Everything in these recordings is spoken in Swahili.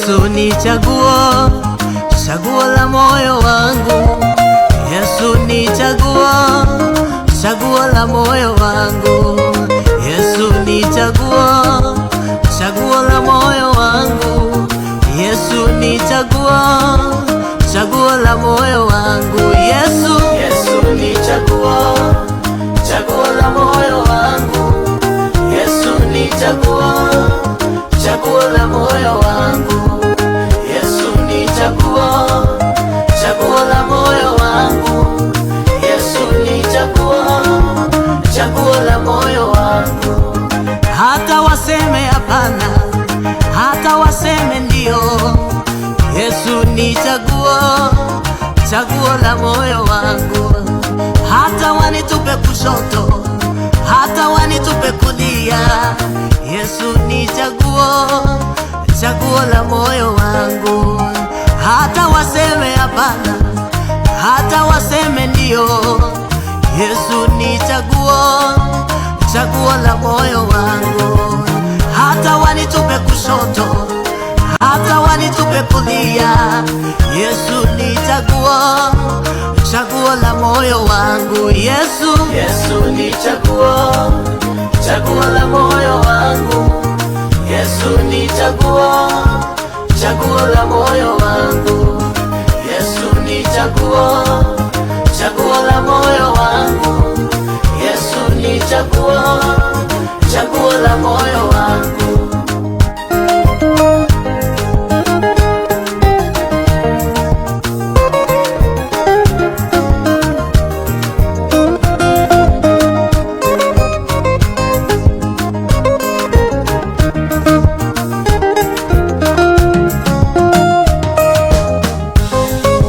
Yesu ni chaguo, chaguo la moyo wangu. Yesu ni chaguo, chaguo la moyo wangu. Yesu ni chaguo, chaguo la moyo wangu. Yesu ni chaguo, chaguo la moyo wangu. Yesu ni chaguo, chaguo la moyo wangu. Yesu ni chaguo, chaguo la moyo wangu. Yesu ni chaguo, chaguo la moyo wangu. Yesu ni chaguo, chaguo la moyo wangu. Hata waseme hapana, hata waseme ndio, Yesu ni chaguo, chaguo la moyo wangu. Hata wanitupe kushoto, hata wanitupe kulia, Yesu ni chaguo, chaguo la moyo wangu. Hata waseme hapana, hata waseme ndio, Yesu ni chaguo, chaguo la moyo wangu. Hata wanitupe kushoto, hata wanitupe kulia, Yesu ni chaguo, chaguo la moyo wangu. Yesu ni chaguo, chaguo la moyo wangu. Yesu ni chaguo, chaguo la moyo wangu. Yesu ni chaguo, chaguo la moyo wangu. Yesu ni chaguo, chaguo la moyo wangu.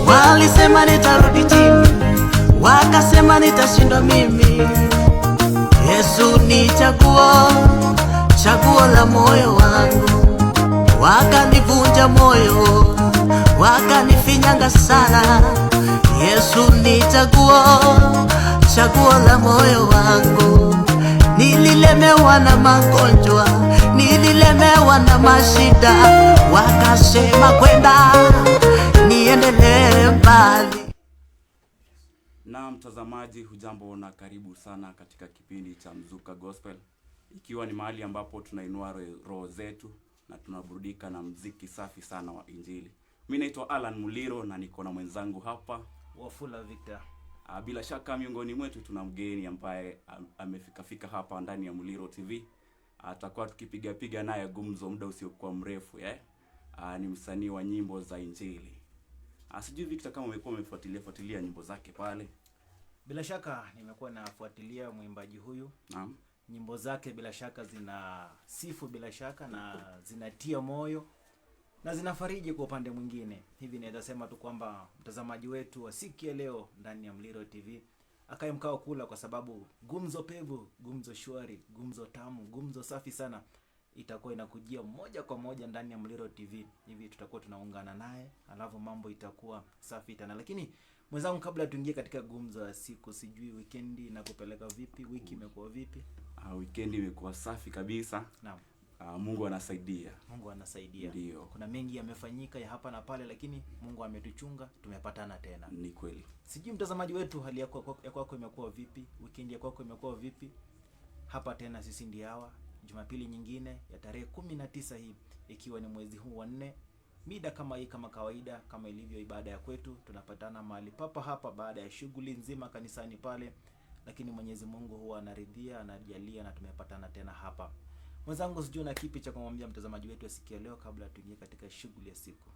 Walisema nitarudi chini, wakasema nitashindwa mimi. Yesu ni chaguo, chaguo la moyo wangu. Wakanivunja moyo, wakanifinyanga sana. Yesu ni chaguo, chaguo la moyo wangu. Nililemewa na magonjwa, nililemewa na mashida, wakasema kwenda niendelee mbali. Na mtazamaji, hujambo na karibu sana katika kipindi cha Mzuka Gospel, ikiwa ni mahali ambapo tunainua roho zetu na tunaburudika na mziki safi sana wa Injili. Mimi naitwa Alan Muliro na niko na mwenzangu hapa Wafula Victor. Bila shaka miongoni mwetu tuna mgeni ambaye amefika hapa ndani ya Muliro TV. Atakuwa tukipiga naye gumzo muda usiokuwa mrefu. Ni msanii wa nyimbo za Injili. Sijui Victor kama umekuwa umefuatilia nyimbo zake pale. Bila shaka nimekuwa nafuatilia mwimbaji huyu. Naam. Nyimbo zake bila shaka zina sifu bila shaka na zinatia moyo na zinafariji kwa upande mwingine. Hivi naweza sema tu kwamba mtazamaji wetu asikie leo ndani ya Muliro TV akae mkao kula, kwa sababu gumzo pevu, gumzo shwari, gumzo tamu, gumzo safi sana itakuwa inakujia moja kwa moja ndani ya Muliro TV. Hivi tutakuwa tunaungana naye, alafu mambo itakuwa safi tena. Lakini mwenzangu, kabla tuingie katika gumzo ya siku, sijui weekendi inakupeleka vipi? Wiki imekuwa vipi? Weekendi imekuwa safi kabisa. Naam. Mungu anasaidia. Mungu anasaidia. Ndio. Kuna mengi yamefanyika ya hapa na pale, lakini Mungu ametuchunga, tumepatana tena. Ni kweli. Sijui mtazamaji wetu, hali yako imekuwa vipi? Weekend yako imekuwa vipi? Hapa tena sisi ndio hawa, Jumapili nyingine ya tarehe 19 hii, ikiwa ni mwezi huu wa 4. Mida kama hii, kama kawaida, kama ilivyo ibada ya kwetu, tunapatana mahali papa hapa baada ya shughuli nzima kanisani pale, lakini Mwenyezi Mungu huwa anaridhia, anajalia na tumepatana tena hapa. Mwenzangu, sijui na kipi cha kumwambia mtazamaji wetu asikie leo kabla tuingie katika shughuli ya siku?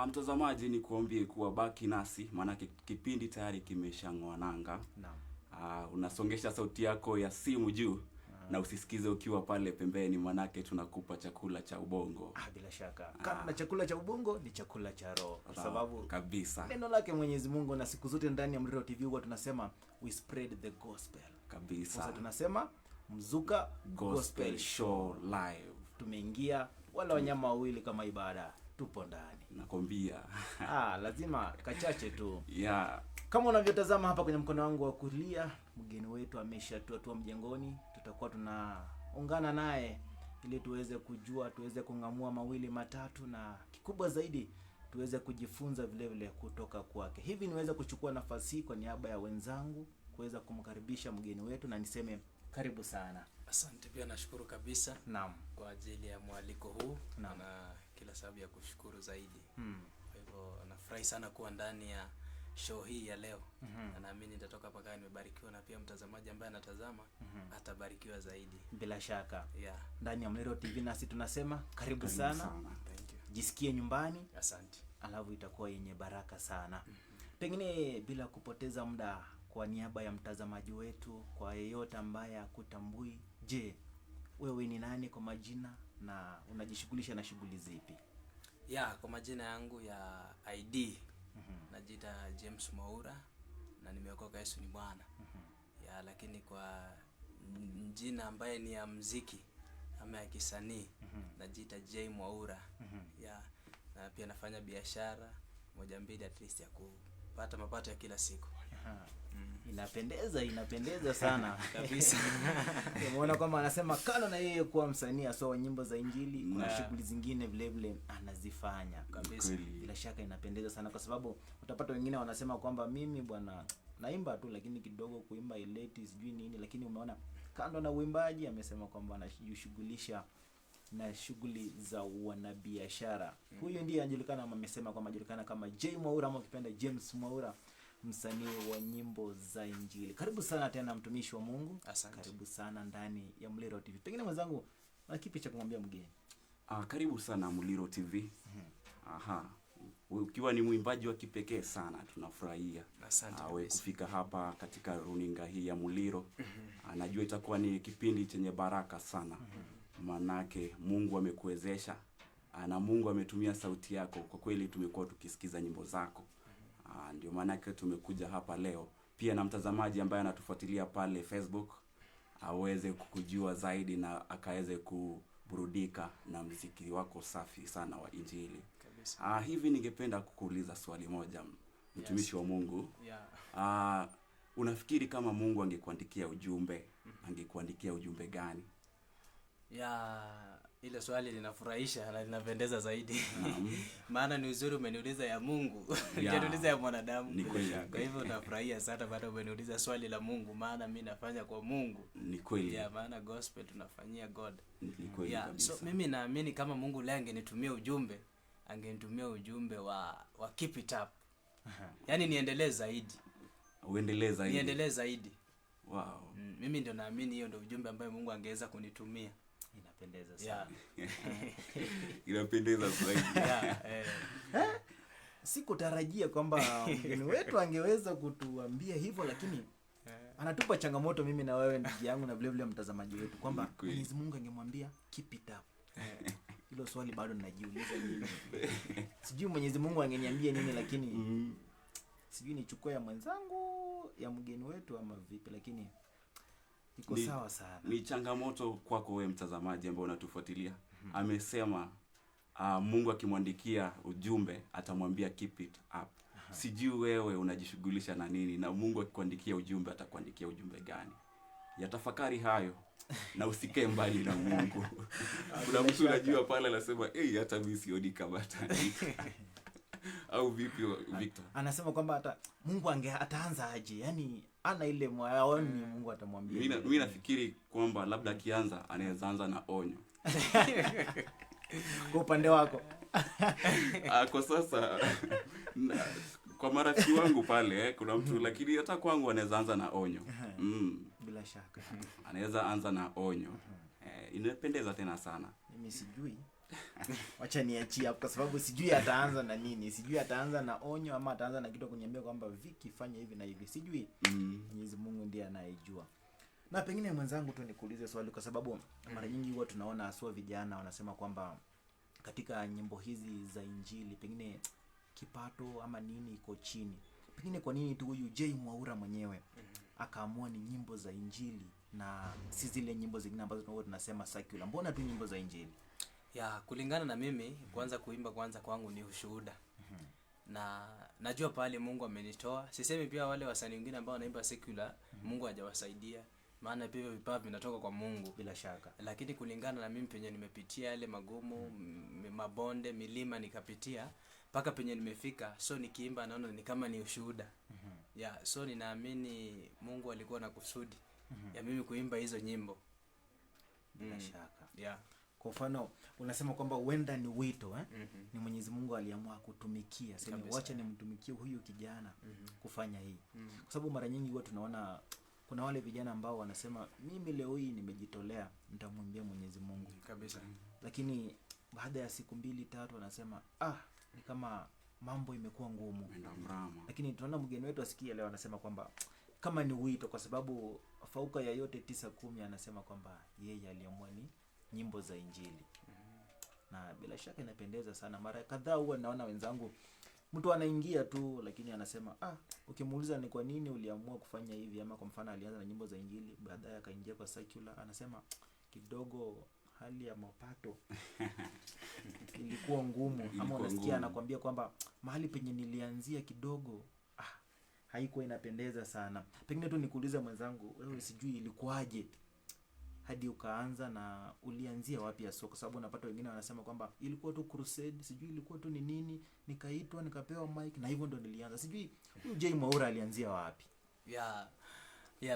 Mtazamaji, ni kuambie kuwa baki nasi, maana kipindi tayari kimeshang'oa nanga. Naam. Unasongesha sauti yako ya simu juu na usisikize ukiwa pale pembeni, manake tunakupa chakula cha ubongo. Bila shaka. Kama chakula cha ubongo ni chakula cha roho, kwa sababu kabisa neno lake Mwenyezi Mungu, na siku zote ndani ya Muliro TV huwa tunasema we spread the gospel. Kabisa. Sasa tunasema Mzuka Gospel Show live. Tumeingia wala wanyama wawili kama ibada, tupo ndani. Nakwambia. Lazima kachache tu. Yeah. Kama unavyotazama hapa kwenye mkono wangu wa kulia, mgeni wetu ameshatua mjengoni. Tutakuwa tunaungana naye ili tuweze kujua, tuweze kungamua mawili matatu, na kikubwa zaidi tuweze kujifunza vile vile kutoka kwake. Hivi niweze kuchukua nafasi hii kwa niaba ya wenzangu kuweza kumkaribisha mgeni wetu, na niseme karibu sana. Asante, pia nashukuru kabisa Naam. kwa ajili ya mwaliko huu. Naam. Na kila sababu ya kushukuru zaidi. Kwa hivyo nafurahi sana kuwa ndani ya show hii ya leo. Na naamini nitatoka hapa kama nimebarikiwa, na pia mtazamaji ambaye anatazama atabarikiwa zaidi. Bila shaka. Yeah. Ndani ya Muliro TV nasi tunasema karibu sana. Thank you. Jisikie nyumbani. Asante. Alafu itakuwa yenye baraka sana. Pengine bila kupoteza muda, kwa niaba ya mtazamaji wetu, kwa yeyote ambaye hakutambui, je, wewe ni nani kwa majina na unajishughulisha na shughuli zipi? Kwa majina yangu ya ID najiita James Mwaura na nimeokoka, Yesu ni Bwana. Lakini kwa jina ambaye ni ya muziki ama ya kisanii najiita J Mwaura. Na pia nafanya biashara moja mbili at least ya kupata mapato ya kila siku. Inapendeza sana kabisa. Umeona kwamba anasema kano na yeye kuwa msanii wa nyimbo za Injili, kuna shughuli zingine vile vile anazifanya kabisa. Bila shaka inapendeza sana, kwa sababu utapata wengine wanasema kwamba mimi bwana naimba tu, lakini kidogo kuimba ileti sijui nini, lakini umeona kando na uimbaji amesema kwamba anajishughulisha na shughuli za wanabiashara. Huyu ndiye anajulikana, ama amesema kwamba anajulikana kama J Mwaura, ama ukipenda James Mwaura, msanii wa nyimbo za Injili. Karibu sana tena mtumishi wa Mungu. Asante. Karibu sana ndani ya Muliro TV. Pengine mwenzangu na kipi cha kumwambia mgeni? Karibu sana Muliro TV. Ukiwa ni mwimbaji wa kipekee sana, tunafurahia. Asante. Wewe kufika hapa katika runinga hii ya Muliro. Najua itakuwa ni kipindi chenye baraka sana. Manake Mungu amekuwezesha na Mungu ametumia sauti yako. Kwa kweli tumekuwa tukisikiza nyimbo zako. Ndio maana tumekuja hapa leo. Pia na mtazamaji ambaye anatufuatilia pale Facebook aweze kukujua zaidi na akaweze kuburudika na muziki wako safi sana wa Injili. Kabisa. Hivi ningependa kukuuliza swali moja, mtumishi wa Mungu. Unafikiri kama Mungu angekuandikia ujumbe, angekuandikia ujumbe gani? Ile swali linafurahisha na linapendeza zaidi. Maana ni uzuri umeniuliza ya Mungu. Hujaniuliza ya mwanadamu. Ni kweli. Kwa hivyo nafurahia sana baada umeniuliza swali la Mungu, maana mimi nafanya kwa Mungu. Ni kweli. Maana gospel tunafanyia God. Ni kweli kabisa. So mimi naamini kama Mungu leo angenitumia ujumbe, angenitumia ujumbe wa keep it up. Yaani niendelee zaidi. Uendelee zaidi. Niendelee zaidi. Wow. Mimi ndio naamini hiyo ndio ujumbe ambao Mungu angeweza kunitumia. Inapendeza sana. Inapendeza zaidi. Sikutarajia kwamba mgeni wetu angeweza kutuambia hivyo, lakini anatupa changamoto mimi na wewe ndugu yangu, na vile vile mtazamaji wetu, kwamba Mwenyezi Mungu angemwambia keep it up. Hilo swali bado ninajiuliza mimi. Sijui Mwenyezi Mungu angeniambia nini, lakini sijui nichukue ya mwenzangu, ya mgeni wetu ama vipi, lakini iko sawa sana. Ni changamoto kwako wewe mtazamaji ambaye unatufuatilia. Amesema Mungu akimwandikia ujumbe atamwambia keep it up. Sijui wewe unajishughulisha na nini, na Mungu akikuandikia ujumbe atakuandikia ujumbe gani? Yatafakari hayo na usikae mbali na Mungu. Kuna mtu unajua pale anasema hata mimi sioni kama ataandika. Au vipi Victor? Anasema kwamba hata Mungu ataanza aje? Yaani ana ile moyoni Mungu atamwambia. Mimi nafikiri kwamba labda akianza anaweza anza na onyo. Kwa upande wako. Kwa sasa kwa marafiki wangu pale kuna mtu, lakini hata kwangu anaweza anza na onyo. Bila shaka. Anaweza anza na onyo. Inapendeza tena sana. Mimi sijui. Wacha niachie hapo, kwa sababu sijui ataanza na nini. Sijui ataanza na onyo ama ataanza na kitu kuniambia kwamba Viki fanya hivi na hivi. Sijui. Mwenyezi Mungu ndiye anayejua. Na pengine mwenzangu tu nikuulize swali, kwa sababu mara nyingi huwa tunaona haswa vijana wanasema kwamba katika nyimbo hizi za Injili pengine kipato ama nini iko chini. Pengine kwa nini tu huyu J Mwaura mwenyewe akaamua ni nyimbo za Injili na si zile nyimbo zingine ambazo tunasema secular? Mbona tu nyimbo za Injili? Kulingana na mimi, kwanza kuimba kwangu ni ushuhuda. Na najua pale Mungu amenitoa. Sisemi pia wale wasanii wengine ambao wanaimba secular Mungu hajawasaidia. maana pia vipawa vinatoka kwa Mungu bila shaka. lakini kulingana na mimi penye nimepitia yale magumu, mabonde, milima nikapitia mpaka penye nimefika, so nikiimba naona ni kama ni ushuhuda. So ninaamini Mungu alikuwa na kusudi ya mimi kuimba hizo nyimbo Bila shaka. Yeah. Kwa mfano unasema kwamba huenda ni wito ni Mwenyezi Mungu aliamua kutumikia. Sema wacha nimtumikie huyu kijana kufanya hii. Kwa sababu mara nyingi huwa tunaona kuna wale vijana ambao wanasema mimi leo hii nimejitolea, nitamwimbia Mwenyezi Mungu. Kabisa. Lakini baada ya siku 2-3 wanasema ni kama mambo imekuwa ngumu. Lakini tunaona mgeni wetu asikia leo anasema kwamba kama ni wito, kwa sababu Fauka ya yote 9:10 anasema kwamba yeye aliamua ni nyimbo za Injili. Na bila shaka inapendeza sana. Mara kadhaa huwa naona wenzangu mtu anaingia tu lakini anasema ukimuuliza ni kwa nini uliamua kufanya hivi, ama kwa mfano alianza na nyimbo za Injili baadaye akaingia kwa secular, anasema kidogo hali ya mapato ilikuwa ngumu. Ama unasikia anakuambia kwamba mahali penye nilianzia kidogo haikuwa inapendeza sana. Pengine tu nikuulize mwenzangu, wewe sijui ilikuwaje hadi ukaanza, na ulianzia wapi hasa? Kwa sababu unapata wengine wanasema kwamba ilikuwa tu crusade, sijui ilikuwa tu ni nini, nikaitwa nikapewa mic na hivyo ndo nilianza. Sijui huyu J Mwaura alianzia wapi?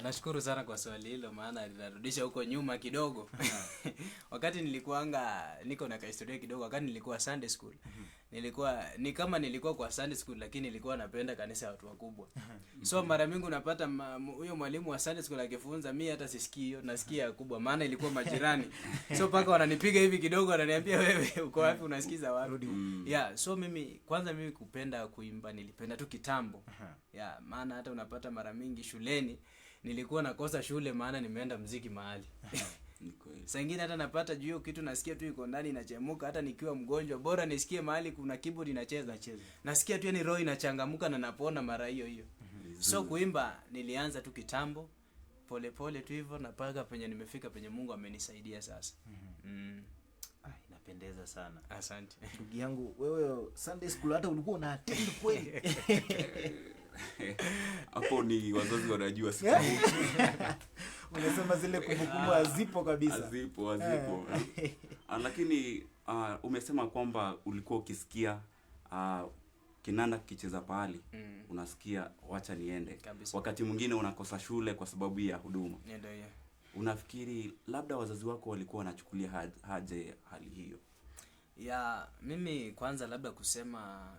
Nashukuru sana kwa swali hilo, maana linarudisha huko nyuma kidogo. Wakati niko na historia kidogo. Wakati nilikuwa Sunday school, nilikuwa kwa Sunday school, lakini nilikuwa napenda kanisa ya watu wakubwa. So mara mingi unapata huyo mwalimu wa Sunday school akifunza, mimi hata sisikii hiyo, nasikia kubwa, maana ilikuwa majirani. So paka wananipiga hivi kidogo, wananiambia wewe uko wapi, unasikiza wapi? So mimi kupenda kuimba nilipenda tu kitambo. Maana hata unapata mara mingi shuleni nilikuwa nakosa shule maana nimeenda muziki mahali. Saa nyingine hata napata juu kitu nasikia tu iko ndani inachemuka, hata nikiwa mgonjwa bora nisikie mahali kuna keyboard inacheza. Nasikia tu roho inachangamuka na napona mara hiyo. So kuimba nilianza tu kitambo, pole pole tu hivyo, na paka penye nimefika penye Mungu amenisaidia sasa. Inapendeza sana. Asante. Ndugu yangu, wewe Sunday school hata ulikuwa una attend kweli? Hapo ni wazazi wanajua siku. Unasema zile kumbukumbu hazipo kabisa. Hazipo. Lakini umesema kwamba ulikuwa ukisikia kinanda kicheza pahali, unasikia wacha niende. Kabisa. Wakati mwingine unakosa shule kwa sababu ya huduma. Ndio. Unafikiri labda wazazi wako walikuwa wanachukulia haje hali hiyo? Mimi kwanza labda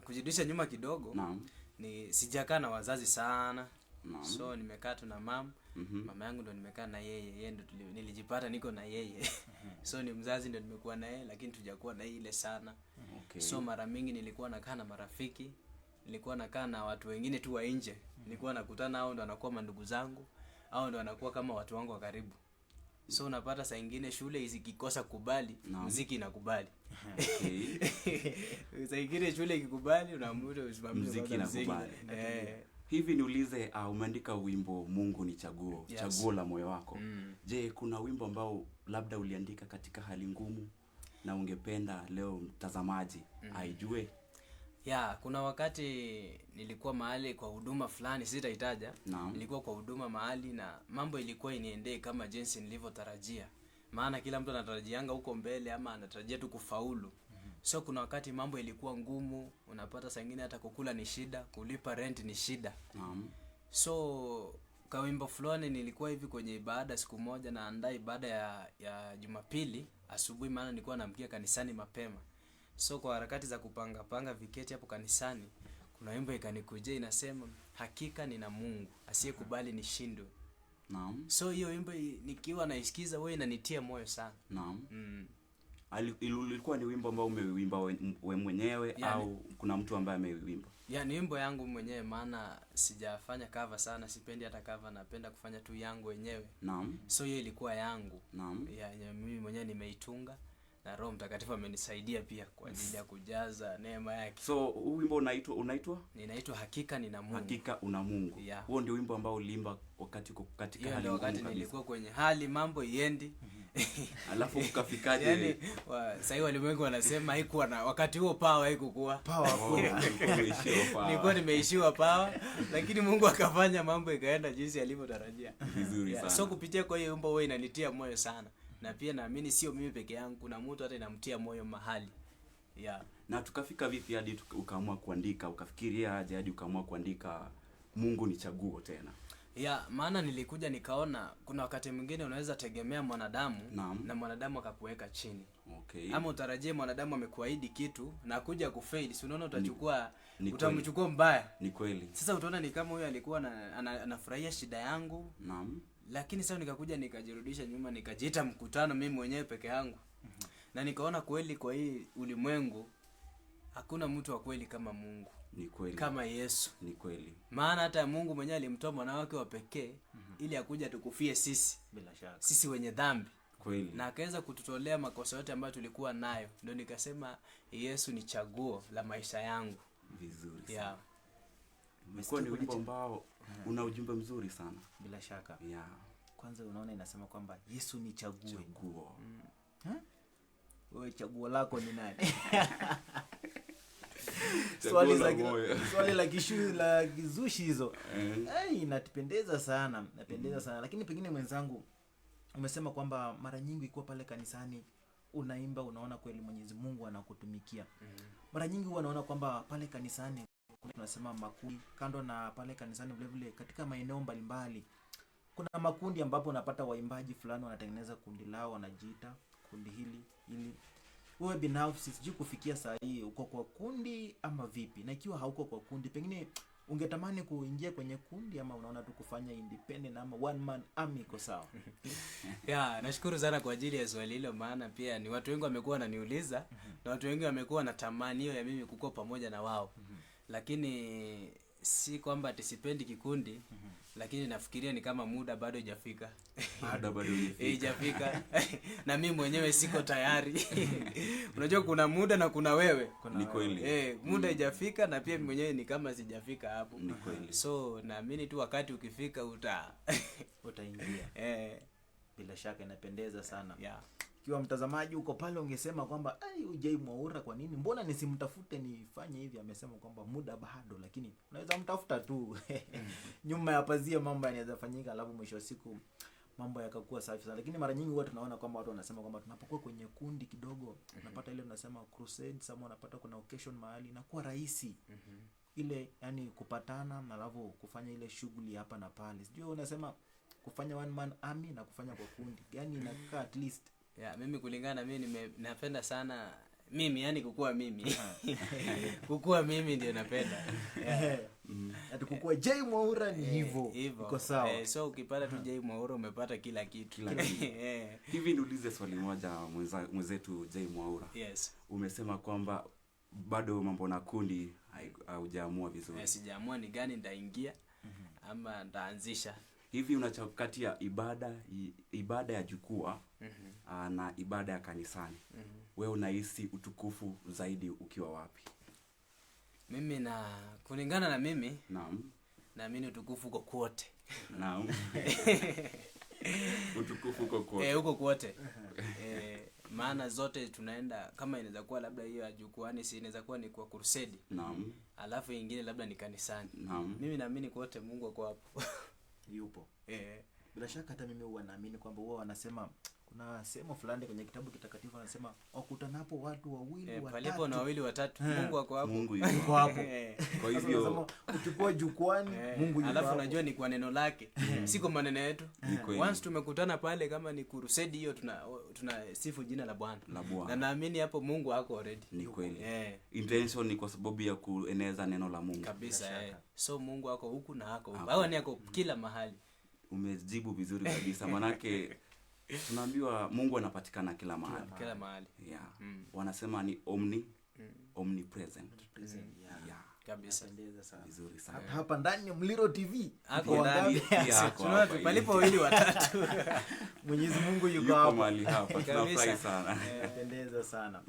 kujidisha nyuma kidogo. Naam. Ni sijakaa na wazazi sana. Naam. So nimekaa tu na mama. Mama yangu ndo nimekaa na yeye ndo nilijipata niko na yeye. So ni mzazi ndo nimekuwa na yeye, lakini tujakuwa na ile sana. Okay. So mara mingi nilikuwa nakaa na marafiki, nilikuwa nakaa na watu wengine tu wa nje. Nilikuwa nakutana hao ndo wanakuwa mandugu zangu, hao ndo wanakuwa kama watu wangu wa karibu. So unapata saa nyingine shule ikikosa kubali, muziki inakubali. Okay. Saa nyingine shule ikikubali unaamua usimamishe muziki inakubali. Hivi niulize, umeandika wimbo Mungu ni chaguo, Yes. Chaguo la moyo wako. Je, kuna wimbo ambao labda uliandika katika hali ngumu na ungependa leo mtazamaji aijue? Kuna wakati nilikuwa mahali kwa huduma fulani, sitaitaja. Nilikuwa kwa huduma mahali na mambo ilikuwa iniendee kama jinsi nilivyotarajia. Maana kila mtu anatarajianga huko mbele ama anatarajia tu kufaulu. So kuna wakati mambo ilikuwa ngumu, unapata saa nyingine hata kukula ni shida, kulipa rent ni shida. So kwa wimbo fulani nilikuwa hivi kwenye ibada siku moja, na andaa ibada ya Jumapili asubuhi, maana nilikuwa naamkia kanisani mapema. So kwa harakati za kupanga viketi hapo kanisani, kuna wimbo ikanikujia inasema, hakika nina Mungu asiyekubali nishindwe. So hiyo wimbo nikiwa naisikiza wewe inanitia moyo sana. Ilikuwa ni wimbo ambao umeuimba wewe mwenyewe au kuna mtu ambaye ameuimba? Ni wimbo yangu mwenyewe, maana sijafanya cover sana, sipendi hata cover, napenda kufanya tu yangu wenyewe. So hiyo ilikuwa yangu. Mimi mwenyewe nimeitunga na Roho Mtakatifu amenisaidia pia kwa ajili ya kujaza neema yake. So huu wimbo unaitwa? Ninaitwa Hakika Nina Mungu. Hakika Una Mungu. Huo ndio wimbo ambao ulimba wakati uko katika hali ngumu kabisa. Wakati nilikuwa kwenye hali mambo iendi. Alafu ukafikaje? Yaani sasa walimwengu wanasema haikuwa na wakati huo power haikuwa. Nilikuwa nimeishiwa power, lakini Mungu akafanya mambo ikaenda jinsi alivyotarajia. Vizuri sana. So kupitia kwa hiyo wimbo wewe inanitia moyo sana. Na pia naamini sio mimi peke yangu, kuna mtu hata inamtia moyo mahali. Na tukafika vipi hadi ukaamua kuandika? Ukafikiria aje hadi ukaamua kuandika Mungu ni chaguo tena? Maana nilikuja nikaona kuna wakati mwingine unaweza tegemea mwanadamu na mwanadamu akakuweka chini. Okay. Ama utarajie mwanadamu amekuahidi kitu na kuja kufail, si unaona utamchukua mbaya. Ni kweli. Sasa utaona ni kama huyo alikuwa anafurahia shida yangu. Naam. Lakini sasa nikakuja nikajirudisha nyuma, nikajiita mkutano mimi mwenyewe peke yangu. Na nikaona kweli kwa hii ulimwengu hakuna mtu wa kweli kama Mungu. Ni kweli. Kama Yesu. Ni kweli. Maana hata Mungu mwenyewe alimtoa mwana wake wa pekee ili akuja tukufie sisi, bila shaka. Sisi wenye dhambi. Kweli. Na akaweza kututolea makosa yote ambayo tulikuwa nayo. Ndio nikasema Yesu ni chaguo la maisha yangu. Vizuri sana. Umekuwa ni wimbo ambao una ujumbe mzuri sana. Bila shaka. Kwanza unaona inasema kwamba Yesu ni chaguo. Chaguo. Wewe chaguo lako ni nani? Swali la kishu la kizushi hizo. Inatupendeza sana, napendeza sana. Lakini pengine mwenzangu umesema kwamba mara nyingi ikuwa pale kanisani unaimba, unaona kweli Mwenyezi Mungu anakutumikia. Mara nyingi huwa naona kwamba pale kanisani tunasema makundi, kando na pale kanisani vile vile katika maeneo mbalimbali kuna makundi ambapo unapata waimbaji fulani wanatengeneza kundi lao, wanajiita kundi hili. Wewe binafsi sijui kufikia saa hii uko kwa kundi ama vipi? Na ikiwa hauko kwa kundi, pengine ungetamani kuingia kwenye kundi ama unaona tu kufanya independent ama one man army iko sawa? Nashukuru sana kwa ajili ya swali hilo, maana pia ni watu wengi wamekuwa wananiuliza na watu wengi wamekuwa na tamanio ya mimi kukopa pamoja na wao. Lakini si kwamba tisipendi kikundi, lakini nafikiria ni kama muda bado hujafika. Hujafika. Na mimi mwenyewe siko tayari. Unajua kuna muda na kuna wewe. Ni kweli. Muda hujafika na pia mimi mwenyewe ni kama sijafika hapo. Ni kweli. So naamini tu wakati ukifika utaingia. Bila shaka inapendeza sana. Kiwa mtazamaji uko pale ungesema kwamba J Mwaura kwa nini? Mbona nisimtafute nifanye hivi? Amesema kwamba muda bado, lakini unaweza mtafuta tu. Nyuma ya pazia mambo yanaweza fanyika, alafu mwisho wa siku mambo yakakuwa safi sana. Lakini mara nyingi watu tunaona kwamba watu wanasema kwamba tunapokuwa kwenye kundi kidogo unapata ile tunasema crusade, sama unapata kuna occasion mahali na kuwa rahisi. Ile yani kupatana na alafu kufanya ile shughuli hapa na pale. Sijui unasema kufanya one man army na kufanya kwa kundi. Yaani inakaa at least mimi kulingana mimi napenda sana mimi, yani kukua mimi. Kukua mimi ndio napenda. Ati kukua J Mwaura ni hivyo. Iko sawa. So ukipata tu J Mwaura umepata kila kitu. Hivi niulize swali moja mwenzetu J Mwaura. Umesema kwamba bado mambo na kundi haujaamua vizuri. Sijaamua ni gani nitaingia ama nitaanzisha. Hivi unachakatia ibada ya jukwaa na ibada ya kanisani. Wewe unahisi utukufu zaidi ukiwa wapi? Mimi kulingana na mimi, naamini utukufu uko kote. Utukufu uko kote. Uko kote. Maana zote tunaenda, kama inaweza kuwa labda hiyo ya jukwaani, si inaweza kuwa ni kwa crusade. Alafu nyingine labda ni kanisani. Mimi naamini kote Mungu ako hapo. Yupo. Bila shaka hata mimi huwa naamini kwamba huwa wanasema kuna sehemu fulani kwenye kitabu kitakatifu wanasema wakutanapo watu wawili watatu. Palipo na wawili watatu Mungu ako hapo. Mungu yuko hapo. Kwa hivyo ukipoa jukwani Mungu yuko. Alafu unajua ni kwa neno lake. Si kwa maneno yetu. Once tumekutana pale kama ni crusade hiyo tuna sifu jina la Bwana. Na naamini hapo Mungu ako already. Ni kweli. Intention ni kwa sababu ya kueneza neno la Mungu. Kabisa. So Mungu ako huku na ako huku. Hawa ni ako kila mahali. Umejibu vizuri kabisa. Manake tunaambiwa Mungu anapatikana kila mahali. Kila mahali. Wanasema ni omnipresent. Kabisa. Vizuri sana. Hapa ndani ya Muliro TV. Ako ndani. Tunaona palipo wawili watatu. Mwenyezi Mungu yuko hapa. Mahali hapa. Tunafurahi sana. Inapendeza sana.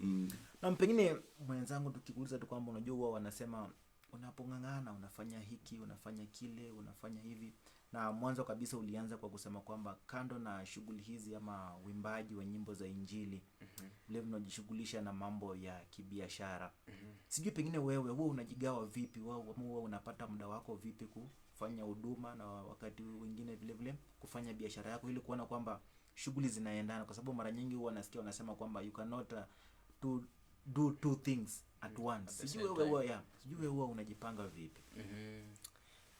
Na pengine mwenzangu tukikuuliza tu kwamba unajua huwa wanasema unapongangana unafanya hiki, unafanya kile, unafanya hivi. Na mwanzo kabisa ulianza kwa kusema kwamba kando na shughuli hizi ama uimbaji wa nyimbo za Injili, leo unajishughulisha na mambo ya kibiashara. Sijui pengine wewe huwa unajigawa vipi, huwa unapata muda wako vipi kufanya huduma na wakati wengine vile vile kufanya biashara yako, ili kuona kwamba shughuli zinaendana, kwa sababu mara nyingi huwa nasikia wanasema kwamba you cannot do two things at once. Sijui wewe huwa unajipanga vipi?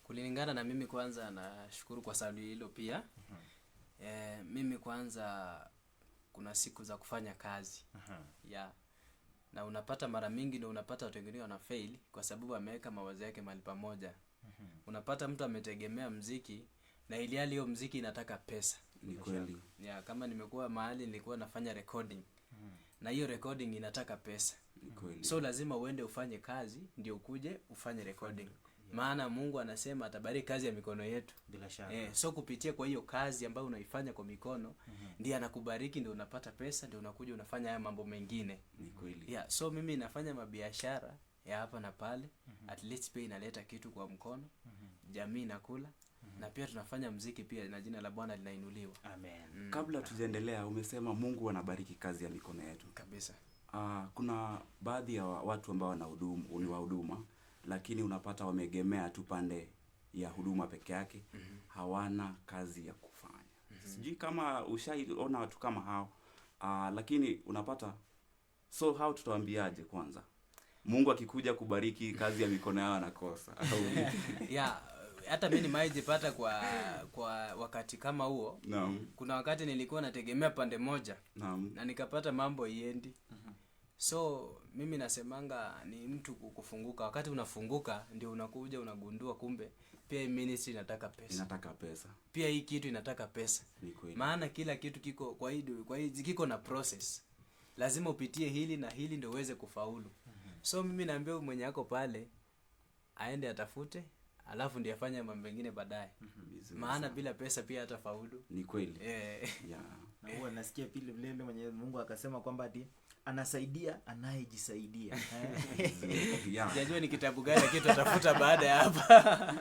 Kulingana na mimi, kwanza nashukuru kwa swali hilo pia. Mimi kwanza kuna siku za kufanya kazi. Na unapata mara mingi ndio unapata watu wengine wana fail kwa sababu ameweka mawazo yake mahali pamoja. Unapata mtu ametegemea muziki na ilihali hiyo muziki inataka pesa. Ni kweli. Kama nimekuwa mahali nilikuwa nafanya recording. Na hiyo recording inataka pesa. Ni kweli. So lazima uende ufanye kazi ndio ukuje ufanye recording. Maana Mungu anasema atabariki kazi ya mikono yetu. Bila shaka. So kupitia kwa hiyo kazi ambayo unaifanya kwa mikono, ndiye anakubariki, ndio unapata pesa, ndio unakuja unafanya haya mambo mengine. Ni kweli. So mimi nafanya mabiashara ya hapa na pale, at least pia inaleta kitu kwa mkono, jamii inakula, na pia tunafanya muziki pia na jina la Bwana linainuliwa. Amen. Kabla tujaendelea, umesema Mungu anabariki kazi ya mikono yetu. Kabisa. Kuna baadhi ya watu ambao ni wa huduma, lakini unapata wamegemea tu pande ya huduma peke yake, hawana kazi ya kufanya. Sijui kama ushaiona watu kama hao, lakini unapata, so how tutawaambiaje kwanza? Mungu akikuja kubariki kazi ya mikono yao anakosa. Hata mimi nimejipata kwa wakati kama huo. Naam. Kuna wakati nilikuwa nategemea pande moja. Naam. Na nikapata mambo iendi. So mimi nasemanga ni mtu kufunguka. Wakati unafunguka ndio unakuja unagundua kumbe pia ministry inataka pesa. Inataka pesa. Pia hii kitu inataka pesa. Ni kweli. Maana kila kitu kiko kwa hii kiko na process. Lazima upitie hili na hili ndio uweze kufaulu. So mimi naambia mwenye yako pale aende atafute, alafu ndiye afanye mambo mengine baadaye. Maana bila pesa pia hata faulu. Ni kweli. Na huwa nasikia pile vile Mwenyezi Mungu akasema kwamba ati anasaidia anayejisaidia. Sijajua ni kitabu gani lakini tutafuta baada ya hapa.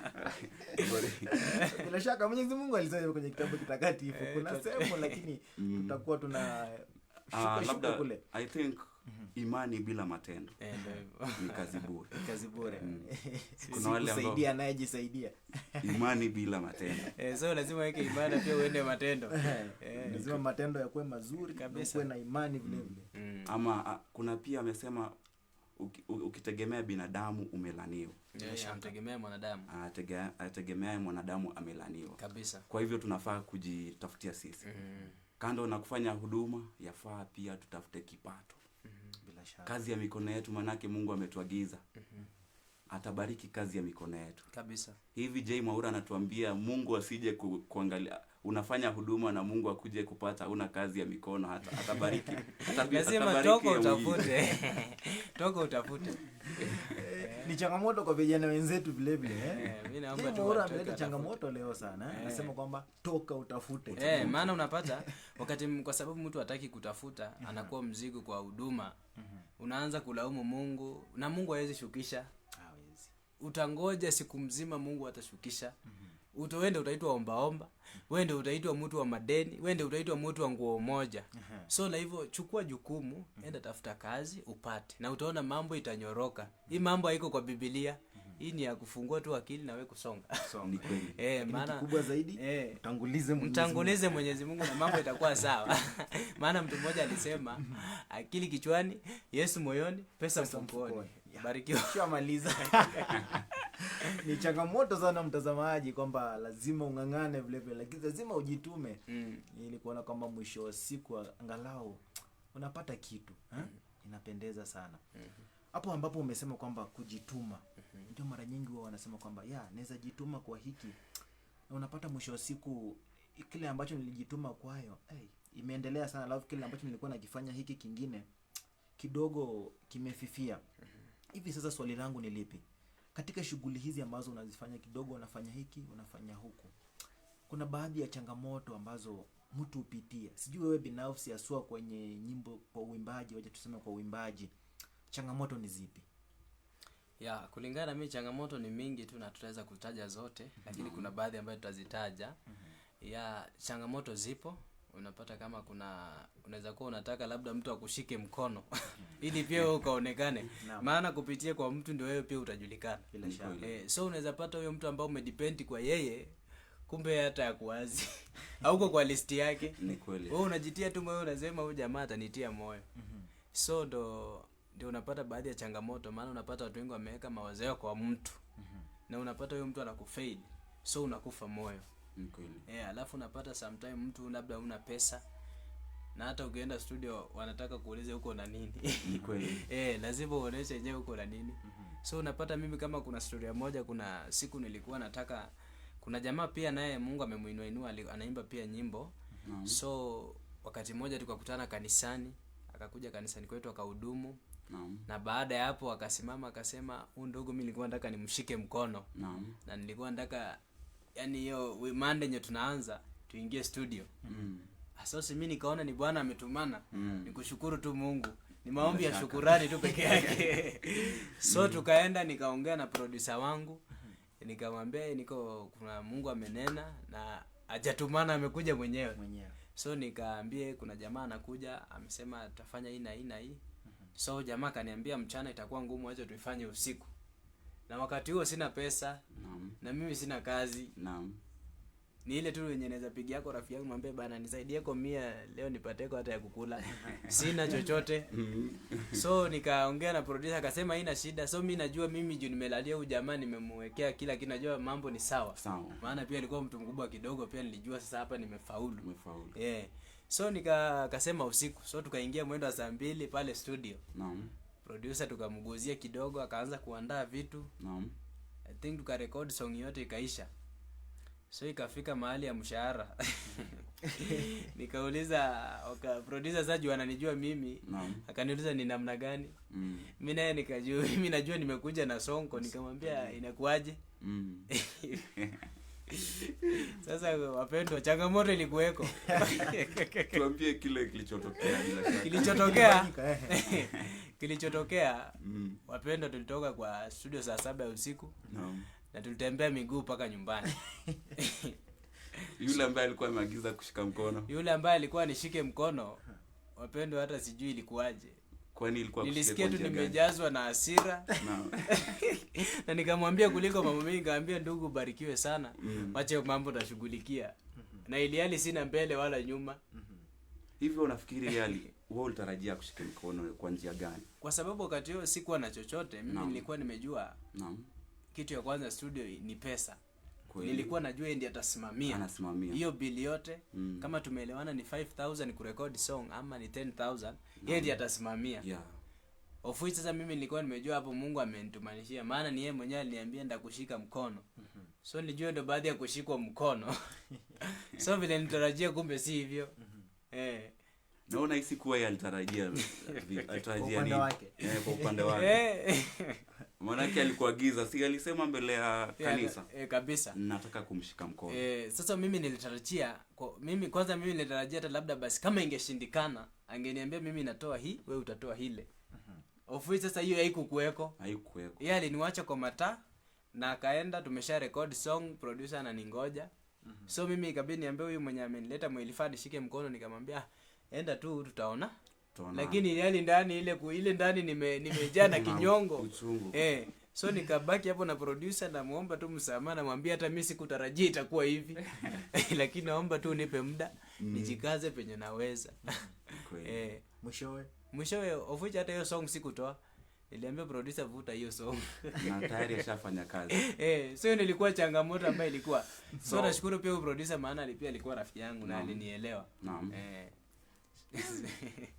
Bila shaka Mwenyezi Mungu alisema kwenye kitabu kitakatifu kuna sehemu, lakini tutakuwa tuna labda kule. I think imani bila matendo ni kazi bure. Kazi bure. Kuna wale ambao kusaidia anayejisaidia. Imani bila matendo. So lazima weke imani pia uende matendo. Lazima matendo yakuwe mazuri kabisa, na imani vile vile. Ama kuna pia amesema ukitegemea binadamu umelaniwa. Amtegemea mwanadamu. Ategemea mwanadamu amelaniwa. Kabisa. Kwa hivyo tunafaa kujitafutia sisi. Kando na kufanya huduma, yafaa pia tutafute kipato. Bila shaka. Kazi ya mikono yetu, manake Mungu ametuagiza. Atabariki kazi ya mikono yetu. Kabisa. Hivi J Mwaura anatuambia Mungu asije kuangalia unafanya huduma na Mungu akuje kupata una kazi ya mikono, atabariki. Lazima toka utafute. Toka utafute. Ni changamoto kwa vijana wenzetu vile vile. Mimi naomba tu Mwaura ameleta changamoto leo sana. Anasema kwamba toka utafute. Maana unapata wakati kwa sababu mtu hataki kutafuta, anakuwa mzigo kwa huduma. Unaanza kulaumu Mungu na Mungu hawezi shukisha. Utangoja siku mzima Mungu atashukisha. Utaenda utaitwa ombaomba, wewe utaitwa mtu wa madeni, wewe utaitwa mtu wa nguo moja. So na hivyo chukua jukumu, enda tafuta kazi upate, na utaona mambo itanyoroka. Hii mambo haiko kwa Biblia. Hii ni ya kufungua tu akili na wewe kusonga. Ni kweli. Maana kubwa zaidi mtangulize Mwenyezi Mungu na mambo itakuwa sawa. Maana mtu mmoja alisema akili kichwani, Yesu moyoni, pesa mfukoni. Barikiwa. Shamaliza. Ni changamoto sana mtazamaji, kwamba lazima ungangane vile vile, lakini lazima ujitume ili kuona kwamba mwisho wa siku angalau unapata kitu. Inapendeza sana. Hapo ambapo umesema kwamba kujituma. Ndio mara nyingi wao wanasema kwamba naweza jituma kwa hiki. Na unapata mwisho wa siku kile ambacho nilijituma kwayo, imeendelea sana, alafu kile ambacho nilikuwa nakifanya hiki kingine kidogo kimefifia. Hivi sasa swali langu ni lipi? Katika shughuli hizi ambazo unazifanya, kidogo unafanya hiki, unafanya huku, kuna baadhi ya changamoto ambazo mtu upitia. Sijui wewe binafsi asua kwenye nyimbo, kwa uimbaji, waje tuseme kwa uimbaji, changamoto ni zipi? Ya, kulingana mimi changamoto ni mingi tu na tutaweza kutaja zote, lakini kuna baadhi ambayo tutazitaja. Ya, changamoto zipo. Unapata kama unaweza kuwa unataka labda mtu akushike mkono ili pia wewe ukaonekane. Maana kupitia kwa mtu ndio wewe pia utajulikana. So unaweza pata huyo mtu ambao umedepend kwa yeye, kumbe hata yakuwazi hauko kwa listi yake. Ni kweli. Wewe unajitia tu moyo, unasema huyu jamaa atanitia moyo. So ndio unapata baadhi ya changamoto, maana unapata watu wengi wameweka mawazo yao kwa mtu. Na unapata huyo mtu anakufail. So unakufa moyo. Ni kweli. Alafu unapata sometime mtu labda una pesa na hata ukienda studio wanataka kuuliza uko na nini. Ni kweli. Lazima uoneshe yenyewe uko na nini. So unapata mimi kama kuna story moja, kuna siku nilikuwa nataka, kuna jamaa pia naye Mungu amemuinua anaimba pia nyimbo. So wakati mmoja tukakutana kanisani, akakuja kanisani kwetu akahudumu. Na baada ya hapo akasimama akasema, "Huyu ndugu mimi nilikuwa nataka nimshike mkono." Na nilikuwa nataka yani hiyo Monday ndio tunaanza tuingie studio. Sasa mimi nikaona ni Bwana ametumana. Nikushukuru tu Mungu. Ni maombi ya shukrani tu peke yake. So tukaenda nikaongea na producer wangu. Nikamwambia kuna Mungu amenena na hajatumana, amekuja mwenyewe. So nikaambie kuna jamaa anakuja amesema atafanya hii na hii na hii. So jamaa kaniambia mchana itakuwa ngumu, acha tuifanye usiku. Na wakati huo sina pesa. Na mimi sina kazi. Ni ile tu yenye naweza pigia yako rafiki yangu mwambie bana nisaidie kwa 100 leo nipateko hata ya kukula. Sina chochote. So nikaongea na producer akasema haina shida. So mimi najua mimi juu nimelalia huyu jamaa nimemwekea kila kitu, najua mambo ni sawa. Maana pia alikuwa mtu mkubwa kidogo, pia nilijua sasa hapa nimefaulu. So akasema usiku. So tukaingia mwendo wa saa 2 pale studio. Producer tukamguzia kidogo akaanza kuandaa vitu. I think tukarecord song yote ikaisha. So ikafika mahali ya mshahara. Nikauliza producer sasa ananijua mimi. Akaniuliza ni namna gani? Mimi naye nikajua mimi najua nimekuja na sonko, nikamwambia inakuaje? Sasa wapendwa, changamoto ilikuweko. Tuambie kile kilichotokea bila shaka. Kilichotokea wapendwa, tulitoka kwa studio saa 7 ya usiku. Na tulitembea miguu mpaka nyumbani. Yule ambaye alikuwa ameagiza kushika mkono. Yule ambaye alikuwa nishike mkono, wapendwa, hata sijui ilikuwaje. Kwani ilikuwa nilisikia tu nimejazwa na hasira. Na nikamwambia kuliko mambo mengi, nikamwambia ndugu barikiwe sana. Wacha mambo tashughulikia. Na ili sina mbele wala nyuma. Hivyo unafikiri wewe ulitarajia kushika mkono kwa njia gani? Kwa sababu wakati huo sikuwa na chochote, mimi nilikuwa nimejua. Kitu ya kwanza studio ni pesa. Nilikuwa najua ndiye atasimamia hiyo bili yote. Kama tumeelewana ni 5,000 kurekodi song ama ni 10,000, yeye ndiye atasimamia. Of which sasa mimi nilikuwa nimejua hapo Mungu amenitumanishia, maana ni yeye mwenyewe aliniambia ndakushika mkono. So nilijua ndo baadhi ya kushikwa mkono. So vile nitarajia kumbe si hivyo. Naona hisi kuwa yeye alitarajia nini? Kwa upande wake. Manake alikuagiza, si alisema mbele ya kanisa. Kabisa. Nataka kumshika mkono. Sasa mimi nilitarajia, mimi nilitarajia hata labda basi kama ingeshindikana, angeniambia mimi natoa hii, wewe utatoa ile. Of which sasa hiyo haikukuweko. Yeye aliniacha kwa mataa na akaenda, tumesha record song, producer ananingoja. So mimi ikabidi niambie huyu mwenye amenileta Mwilifadi shike mkono, nikamwambia enda tu tutaona. Lakini yale ndani ile ndani nimejaa na kinyongo. So nikabaki hapo na producer na muomba tu msamaha, namwambia hata mimi sikutarajia itakuwa hivi. Lakini naomba tu nipe muda nijikaze penye naweza. Mwishowe of which hata hiyo song sikutoa. Niliambia producer vuta hiyo song. Na tayari ashafanya kazi. So nilikuwa changamoto ambayo ilikuwa. So nashukuru pia producer, maana alikuwa rafiki yangu na alinielewa.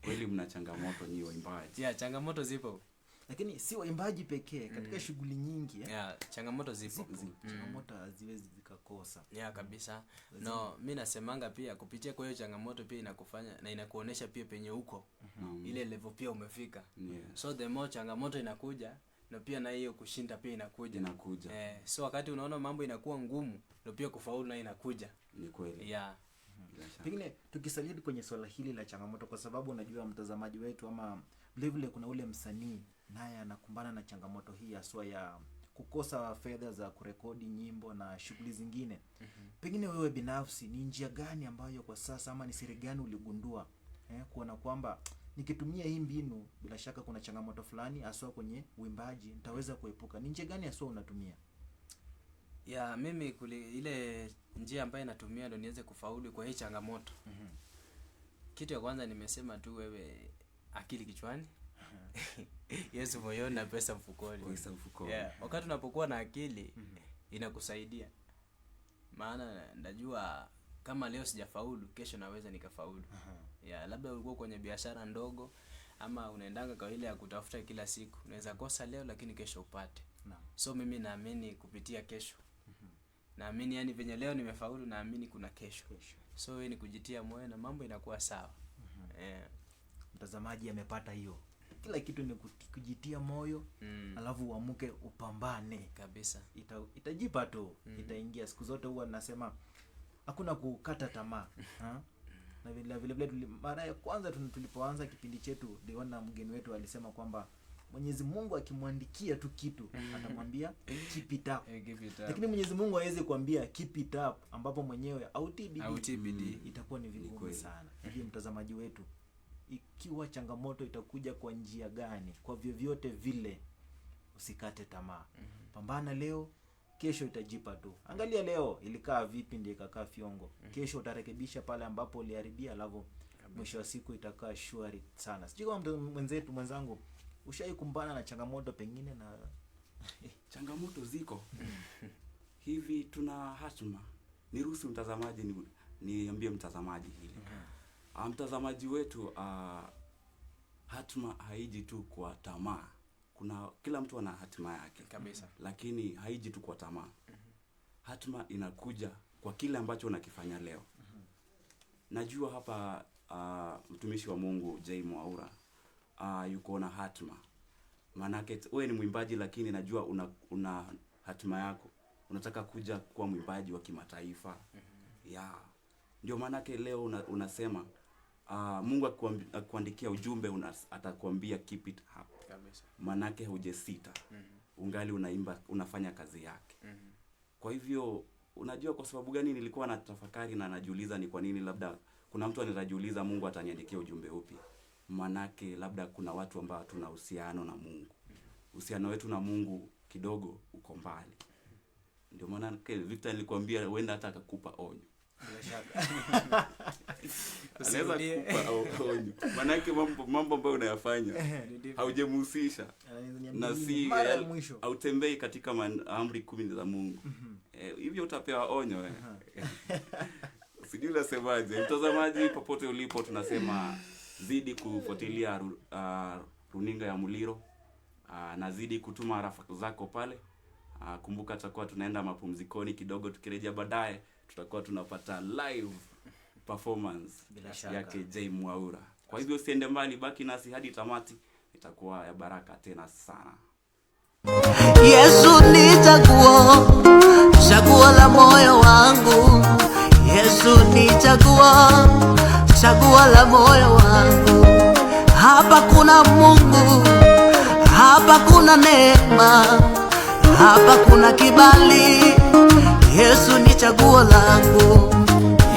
Kweli mna changamoto nyinyi waimbaji. Changamoto zipo. Lakini si waimbaji pekee, katika shughuli nyingi. Changamoto zipo. Changamoto haziwezi zikakosa. Kabisa. No, mimi nasemanga pia kupitia kwa hiyo changamoto pia inakufanya na inakuonesha pia penye uko. Ile level pia umefika. So the more changamoto inakuja, na pia na hiyo kushinda pia inakuja. So wakati unaona mambo inakuwa ngumu, ndio pia kufaulu na inakuja. Ni kweli. Pengine tukisalia kwenye swala hili la changamoto, kwa sababu unajua mtazamaji wetu ama vile kuna ule msanii naye anakumbana na changamoto hii haswa ya kukosa fedha za kurekodi nyimbo na shughuli zingine. Pengine wewe binafsi ni njia gani ambayo kwa sasa ama ni siri gani uligundua kuona kwamba nikitumia hii mbinu bila shaka kuna changamoto fulani haswa kwenye uimbaji nitaweza kuepuka? Ni njia gani haswa unatumia? Ya mimi ile njia ambayo natumia ndio niweze kufaulu kwa hii changamoto. Kitu ya kwanza nimesema tu, wewe akili kichwani, Yesu moyoni na pesa mfukoni. Pesa mfukoni. Yeah, wakati unapokuwa na akili inakusaidia. Maana najua kama leo sijafaulu, kesho naweza nikafaulu. Yeah, labda ulikuwa kwenye biashara ndogo ama unaendanga kwa ile ya kutafuta kila siku. Unaweza kosa leo lakini kesho upate. So mimi naamini kupitia kesho. Naamini yani venye leo nimefaulu, naamini kuna kesho. So wewe ni kujitia moyo na mambo inakuwa sawa. Mtazamaji amepata hiyo. Kila kitu ni kujitia moyo, alafu uamuke upambane. Kabisa. Itajipa tu, itaingia. Siku zote huwa nasema hakuna kukata tamaa. Na vile mara ya kwanza tulipoanza kipindi chetu, niliona mgeni wetu alisema kwamba Mwenyezi Mungu akimwandikia tu kitu atamwambia keep it up. Lakini Mwenyezi Mungu hawezi kuambia keep it up ambapo mwenyewe hautibidi. Itakuwa ni vigumu sana. Hivi mtazamaji wetu, ikiwa changamoto itakuja kwa njia gani, kwa vyovyote vile usikate tamaa. Pambana leo, kesho itajipa tu. Angalia leo ilikaa vipi ndio ikakaa fiongo. Kesho utarekebisha pale ambapo uliharibia, alafu mwisho wa siku itakaa shwari sana. Sijui kama mwenzangu ushaikumbana na changamoto pengine na changamoto ziko. Hivi tuna hatma. Niruhusu mtazamaji niambie mtazamaji hili. Mtazamaji wetu, hatma haiji tu kwa tamaa. Kila mtu ana hatima yake kabisa, lakini haiji tu kwa tamaa. Hatma inakuja kwa kile ambacho unakifanya leo. Najua hapa mtumishi wa Mungu J Mwaura yuko na hatma. Manake wewe ni mwimbaji, lakini najua una hatima yako. Unataka kuja kuwa mwimbaji wa kimataifa. Ndio manake leo unasema Mungu akuandikia ujumbe, atakwambia keep it up. Kabisa. Manake hujesita. Ungali unaimba, unafanya kazi yake. Kwa hivyo unajua kwa sababu gani nilikuwa natafakari na najiuliza ni kwa nini labda kuna mtu anajiuliza Mungu ataniandikia ujumbe upi? Manake labda kuna watu ambao tuna uhusiano na Mungu. Uhusiano wetu na Mungu kidogo uko mbali. Ndio maana Victor nilikwambia uenda hata akakupa onyo. Bila shaka. Anaweza kukupa onyo. Manake mambo ambayo unayafanya haujemhusisha na si hautembei katika amri 10 za Mungu. Hivyo utapewa onyo. Sijui unasemaje. Mtazamaji popote ulipo, tunasema zidi kufuatilia runinga ya Muliro. Na zidi kutuma rafiki zako pale. Kumbuka tutakuwa tunaenda mapumzikoni kidogo, tukirejea baadaye tutakuwa tunapata live performance yake J Mwaura. Kwa hivyo usiende mbali, baki nasi hadi tamati, itakuwa ya baraka tena sana. Yesu ni chaguo la moyo wangu. Yesu ni chaguo la moyo wangu. Hapa kuna Mungu, hapa kuna neema, hapa kuna kibali. Yesu ni chaguo langu.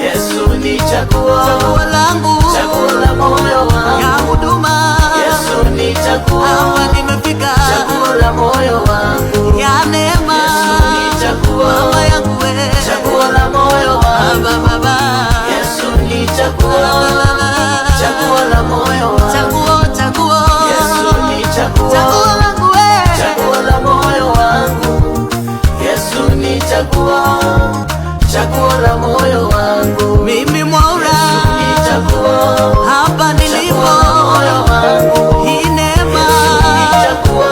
Yesu ni chaguo langu, chaguo la moyo wangu. Ya huduma, Yesu ni chaguo. Hapa nimefika, chaguo la moyo wangu. Ya neema, Yesu ni chaguo. Mama yangu wewe, chaguo la moyo wangu. Baba, Yesu ni chaguo. Chaguo la moyo wangu. Chaguo. Yesu ni chaguo. Chaguo langu wewe, chaguo la moyo wangu. Yesu ni chaguo la moyo wangu. Mimi Mwaura, Yesu ni chaguo. Hapa nilipo, hii neema, Yesu ni chaguo.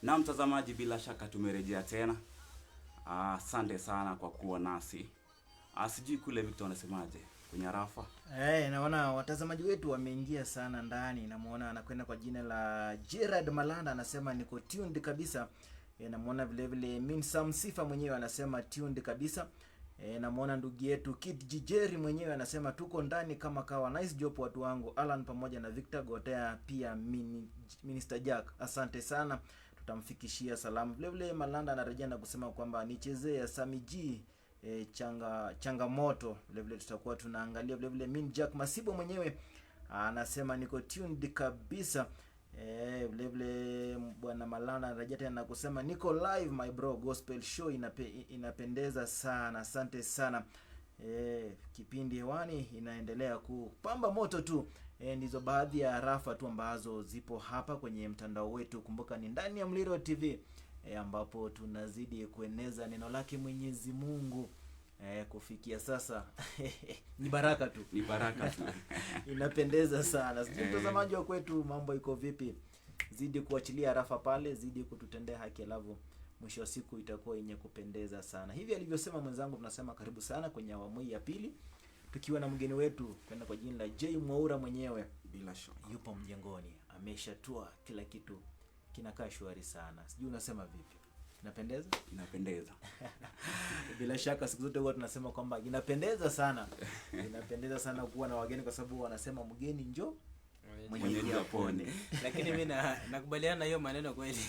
Na mtazamaji, bila shaka tumerejea tena. Asante sana kwa kuwa nasi. Sijui kule Victor anasemaje kwenye rafa. Naona watazamaji wetu wameingia sana ndani. Namuona anakwenda kwa jina la Gerard Malanda, anasema niko tuned kabisa. Namuona vile vile Minsam Sifa mwenyewe anasema tuned kabisa. Namuona ndugu yetu Kid Jijeri mwenyewe anasema tuko ndani kama kawa. Nice job watu wangu. Alan pamoja na Victor Gotea, pia Minister Jack. Asante sana. Tutamfikishia salamu. Vile vile Malanda anarejea na kusema kwamba nichezee Sami G changamoto. Vile vile tutakuwa tunaangalia. Vile vile Min Jack Masibo mwenyewe anasema niko tuned kabisa. Vile vile bwana Malanda anarejea tena na kusema niko live my bro, gospel show inapendeza sana. Asante sana. Kipindi hewani inaendelea kupamba moto tu. Ndizo baadhi ya rafa tu ambazo zipo hapa kwenye mtandao wetu. Kumbuka ni ndani ya Mliro TV, ambapo tunazidi kueneza neno lake Mwenyezi Mungu. Kufikia sasa ni baraka tu. Ni baraka tu. Inapendeza sana. Sijui mtazamaji wa kwetu mambo iko vipi? Zidi kuachilia rafa pale, zidi kututendea haki, alafu mwisho wa siku itakuwa yenye kupendeza sana. Hivi alivyosema mwenzangu, tunasema karibu sana kwenye awamu ya pili, tukiwa na mgeni wetu kwenda kwa jina la J Mwaura mwenyewe. Bila shaka Yupo mjengoni, ameshatua kila kitu, kinakaa shwari sana. Sijui unasema vipi? Inapendeza? Inapendeza. Bila shaka siku zote huwa tunasema kwamba inapendeza sana. Inapendeza sana kuwa na wageni, kwa sababu wanasema mgeni njoo Mwenyeji apone. Lakini mimi nakubaliana na hiyo maneno kweli.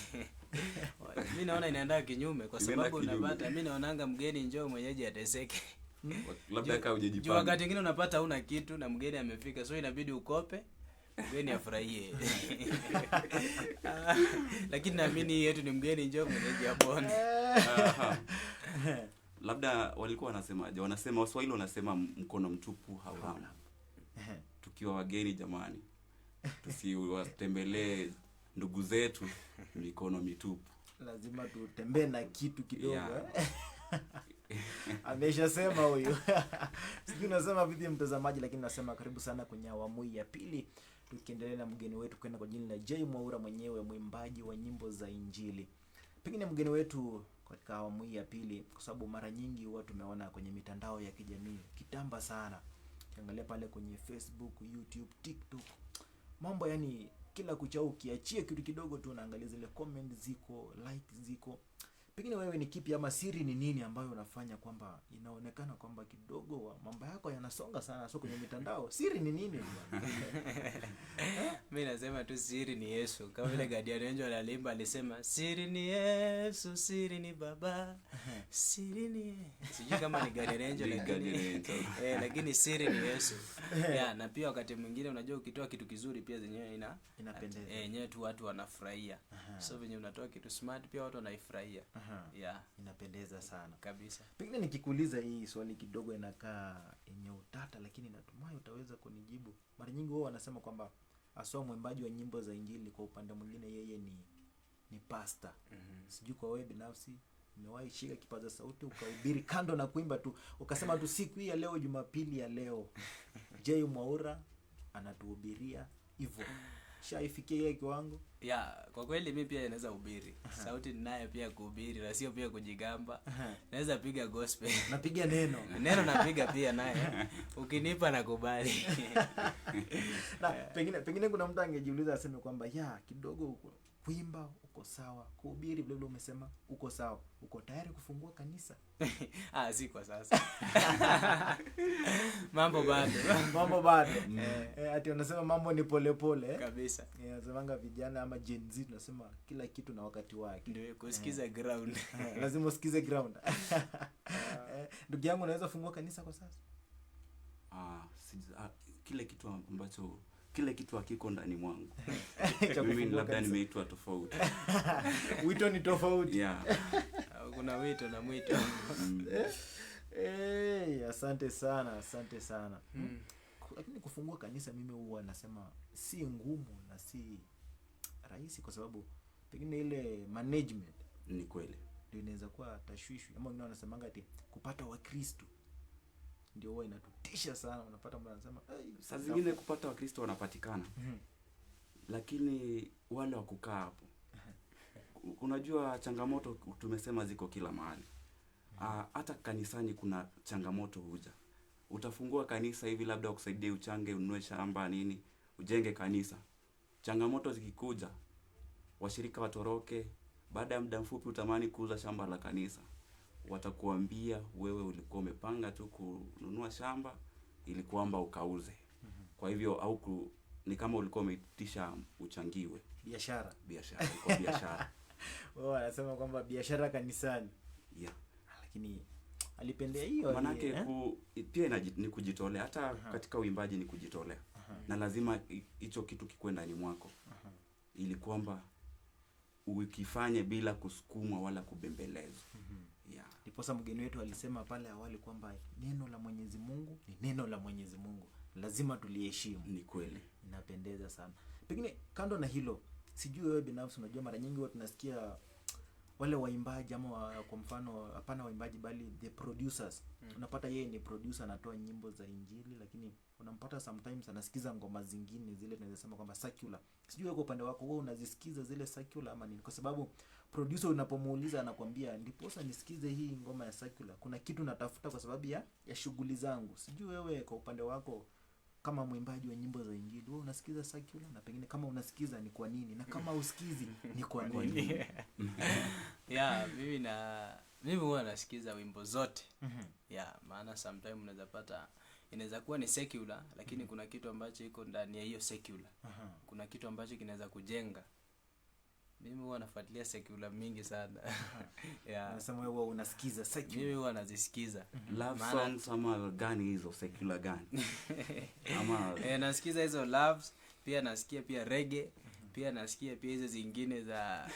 Mimi naona inaenda kinyume, kwa sababu unapata, mimi naonanga mgeni njoo mwenyeji ateseke. Labda kama hujajipanga. Wakati mwingine unapata huna kitu na mgeni amefika, so inabidi ukope mgeni afurahie. Lakini naamini yetu ni mgeni njoo mwenyeji apone. Labda walikuwa wanasemaje? Wanasema Waswahili wanasema mkono mtupu hauna. Tukiwa wageni jamani, tusiwatembelee ndugu zetu mikono mitupu. Lazima tutembee na kitu kidogo. Yeah. Ameshasema huyu. Sijui unasema vipi mtazamaji, lakini nasema karibu sana kwenye awamu ya pili, tukiendelea na mgeni wetu kwenda kwa jina la J Mwaura mwenyewe, mwimbaji wa nyimbo za Injili. Pengine mgeni wetu katika awamu ya pili, kwa sababu mara nyingi huwa tumeona kwenye mitandao ya kijamii kitamba sana. Ukiangalia pale kwenye Facebook, YouTube, TikTok, mambo yani kila kuchao, ukiachia kitu kidogo tu unaangalia zile comment ziko, like ziko. Pengine wewe ni kipi ama siri ni nini ambayo unafanya kwamba inaonekana kwamba kidogo mambo yako yanasonga sana sio kwenye mitandao? Siri ni nini bwana? Mimi nasema tu siri ni Yesu. Kama vile Guardian Angel alimba, alisema siri ni Yesu, siri ni Baba, siri ni sijui kama ni Guardian Angel, lakini lakini siri ni Yesu. Na pia wakati mwingine unajua ukitoa kitu kizuri pia zenyewe inapendeza. Yenyewe tu watu wanafurahia. So venye unatoa kitu smart pia watu wanaifurahia. Inapendeza sana kabisa. Pengine nikikuuliza hii swali kidogo inakaa yenye utata, lakini natumai utaweza kunijibu. Mara nyingi wao wanasema kwamba aswa mwimbaji wa nyimbo za Injili, kwa upande mwingine yeye ni pastor. Sijui kwa wewe binafsi umewahi shika kipaza sauti ukahubiri kando na kuimba tu, ukasema tu siku hii ya leo, Jumapili ya leo J Mwaura anatuhubiria hivyo? Shaifikia hiyo kiwango? Kwa kweli mimi pia naweza hubiri. Sauti ninayo pia kuhubiri, na sio pia kujigamba. Naweza piga gospel. Napiga neno. Neno napiga pia naye. Ukinipa nakubali. Na pengine kuna mtu angejiuliza aseme kwamba kidogo kuimba uko sawa, kuhubiri vile vile umesema uko sawa, uko tayari kufungua kanisa? Si kwa sasa. Mambo bado. Ati unasema mambo ni polepole kabisa. Nasemanga vijana ama Gen Z tunasema kila kitu na wakati wake. Ndio kusikiza ground. Lazima usikize ground. Ndugu yangu, unaweza fungua kanisa kwa sasa? Kile kitu hakiko ndani mwangu. Mimi labda nimeitwa tofauti. Wito ni tofauti. Kuna wito na mwito. Asante sana. Lakini kufungua kanisa mimi huwa nasema si ngumu na si rahisi, kwa sababu pengine ile management ni kweli ndio inaweza kuwa tashwishi. Ama wengine wanasemanga ati kupata Wakristo ndio huwa inatutisha sana. Unapata mtu anasema saa zingine kupata Wakristo wanapatikana. Lakini wale wa kukaa hapo unajua changamoto tumesema ziko kila mahali. Hata kanisani kuna changamoto huja. Utafungua kanisa hivi labda ukusaidia uchange, ununue shamba nini, ujenge kanisa. Changamoto zikikuja, washirika watoroke, baada ya muda mfupi utamani kuuza shamba la kanisa. Watakuambia wewe ulikuwa umepanga tu kununua shamba ili kwamba ukauze. Kwa hivyo au ni kama ulikuwa umeitisha uchangiwe. Biashara. Kwa biashara. Wao wanasema kwamba biashara kanisani. Yeah. Lakini alipendea hiyo. Manake pia ni kujitolea, hata katika uimbaji ni kujitolea. Na lazima hicho kitu kikue ndani mwako. Ili kwamba ukifanye bila kusukumwa wala kubembelezwa. Yeah. Ndiposa mgeni wetu alisema pale awali kwamba neno la Mwenyezi Mungu ni neno la Mwenyezi Mungu. Lazima tuliheshimu. Ni kweli. Inapendeza sana. Pengine kando na hilo, sijui wewe binafsi unajua mara nyingi watu tunasikia wale waimbaji ama kwa mfano hapana waimbaji bali the producers. Unapata yeye ni producer anatoa nyimbo za injili, lakini unampata sometimes anasikiza ngoma zingine zile tunaweza sema kwamba secular. Sijui wewe kwa upande wako wewe unazisikiza zile secular ama nini? Kwa sababu producer unapomuuliza anakuambia ndiposa nisikize hii ngoma ya secular, kuna kitu natafuta kwa sababu ya shughuli zangu. Sijui wewe kwa upande wako kama mwimbaji wa nyimbo za injili wewe unasikiza secular, na pengine kama unasikiza ni kwa nini, na kama usikizi ni kwa nini? Yeah, mimi huwa nasikiza wimbo zote. Yeah, maana sometimes unaweza pata inaweza kuwa ni secular lakini kuna kitu ambacho iko ndani ya hiyo secular. Kuna kitu ambacho kinaweza kujenga. Mimi huwa nafuatilia secular mingi sana. Yeah. Unasema wewe unasikiza secular. Mimi huwa nazisikiza. Love songs ama gani hizo secular gani? Ama nasikiza hizo loves, pia nasikia pia reggae, pia nasikia pia hizo zingine za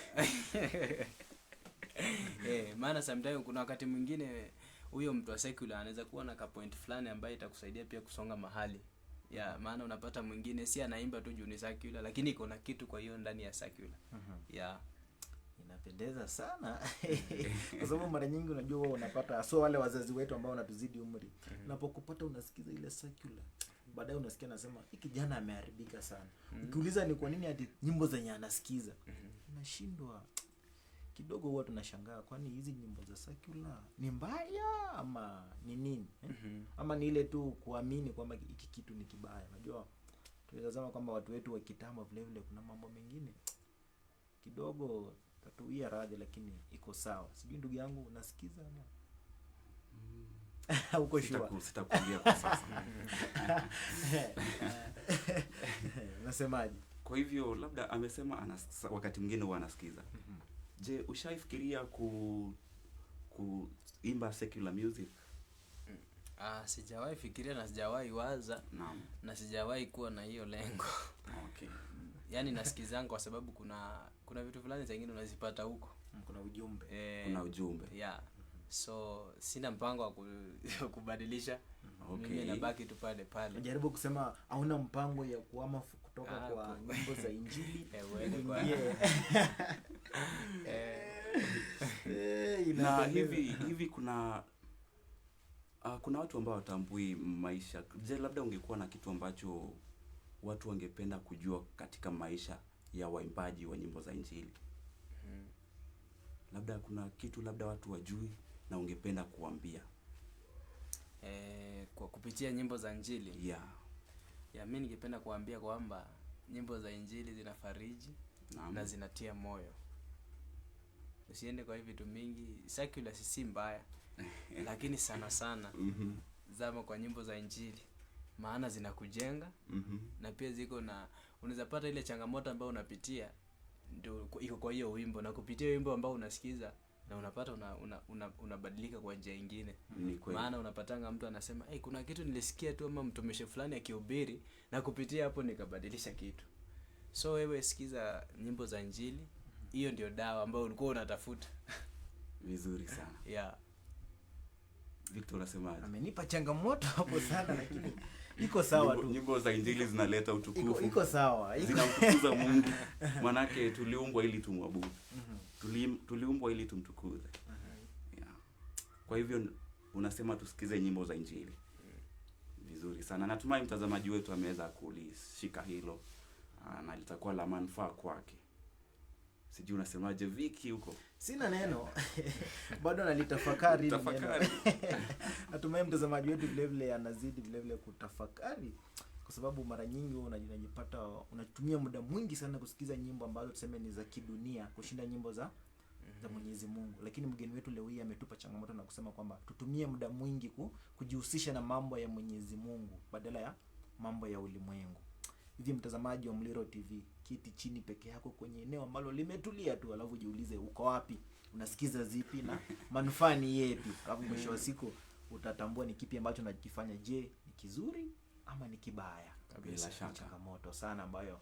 maana sometimes kuna wakati mwingine huyo mtu wa secular anaweza kuwa na ka point fulani ambaye itakusaidia pia kusonga mahali. Yeah, maana unapata mwingine si anaimba tu juu ni secular lakini iko na kitu kwa hiyo ndani ya secular. Yeah. Inapendeza sana. Kwa sababu mara nyingi unajua wewe unapata wale wazazi wetu ambao wanatuzidi umri. Unapokupata unasikiza ile secular. Baadaye unasikia anasema hiki kijana ameharibika sana. Ukiuliza ni kwa nini hadi nyimbo zenye anasikiza. Unashindwa. Kidogo huwa tunashangaa kwani hizi nyimbo za secular ni mbaya ama ni nini? Ama ni ile tu kuamini kwamba hiki kitu ni kibaya. Unajua tunatazama kwamba watu wetu wa kitambo vile vile kuna mambo mengine kidogo tatuia radhi lakini iko sawa. Sijui ndugu yangu unasikiza ama uko sure? Sitakuambia kwa sasa. Unasemaje? Kwa hivyo labda amesema wakati mwingine huwa anasikiza. Je, ushaifikiria kuimba secular music? Sijawahi fikiria na sijawahi waza. Naam. Na sijawahi kuwa na hiyo lengo. Okay. Yaani nasikizanga kwa sababu kuna vitu fulani zingine unazipata huko. Kuna ujumbe. Kuna ujumbe. Yeah. So sina mpango wa kubadilisha. Okay. Mimi nabaki tu pale. Unajaribu kusema hauna mpango ya kuhama kutoka kwa nyimbo za injili. Na hivi kuna watu ambao watambui maisha. Je, labda ungekuwa na kitu ambacho watu wangependa kujua katika maisha ya waimbaji wa nyimbo za injili? Labda kuna kitu labda watu wajui na ungependa kuambia. Kwa kupitia nyimbo za injili. Yeah. Mimi ningependa kuambia kwamba nyimbo za injili zinafariji na zinatia moyo. Usiende kwa hivi vitu mingi. Secular si mbaya. Lakini sana zama kwa nyimbo za injili. Maana zinakujenga. Na pia ziko na unaweza pata ile changamoto ambayo unapitia ndio iko kwa hiyo wimbo, na kupitia wimbo ambao unasikiza na unapata unabadilika kwa njia nyingine. Maana unapatanga mtu anasema kuna kitu nilisikia tu ama mtumishi fulani akihubiri na kupitia hapo nikabadilisha kitu. So wewe sikiza nyimbo za injili, hiyo ndio dawa ambayo ulikuwa unatafuta. Vizuri sana. Yeah. Victor unasemaje? Amenipa changamoto hapo sana lakini iko sawa tu. Nyimbo za injili zinaleta utukufu. Iko sawa. Zinamtukuza Mungu. Manake tuliumbwa ili tumwabudu. Tuliumbwa ili tumtukuze. Yeah. Kwa hivyo unasema tusikize nyimbo za injili. Vizuri sana. Natumai mtazamaji wetu ameweza kulishika hilo na litakuwa la manufaa kwake. Sijui unasemaje Viki huko? Sina neno. Bado nalitafakari hili neno. Tafakari. Natumai mtazamaji wetu vile vile anazidi vile vile kutafakari, kwa sababu mara nyingi unajipata unatumia muda mwingi sana kusikiza nyimbo ambazo tuseme ni za kidunia kushinda nyimbo za Mwenyezi Mungu. Lakini mgeni wetu leo hii ametupa changamoto na kusema kwamba tutumie muda mwingi kujihusisha na mambo ya Mwenyezi Mungu badala ya mambo ya ulimwengu. Hivi mtazamaji wa Muliro TV, kiti chini peke yako kwenye eneo ambalo limetulia tu, alafu jiulize uko wapi, unasikiza zipi na manufaa ni yepi? Alafu mwisho wa siku utatambua ni kipi ambacho unakifanya, je, ni kizuri ama ni kibaya. Bila shaka. Changamoto sana ambayo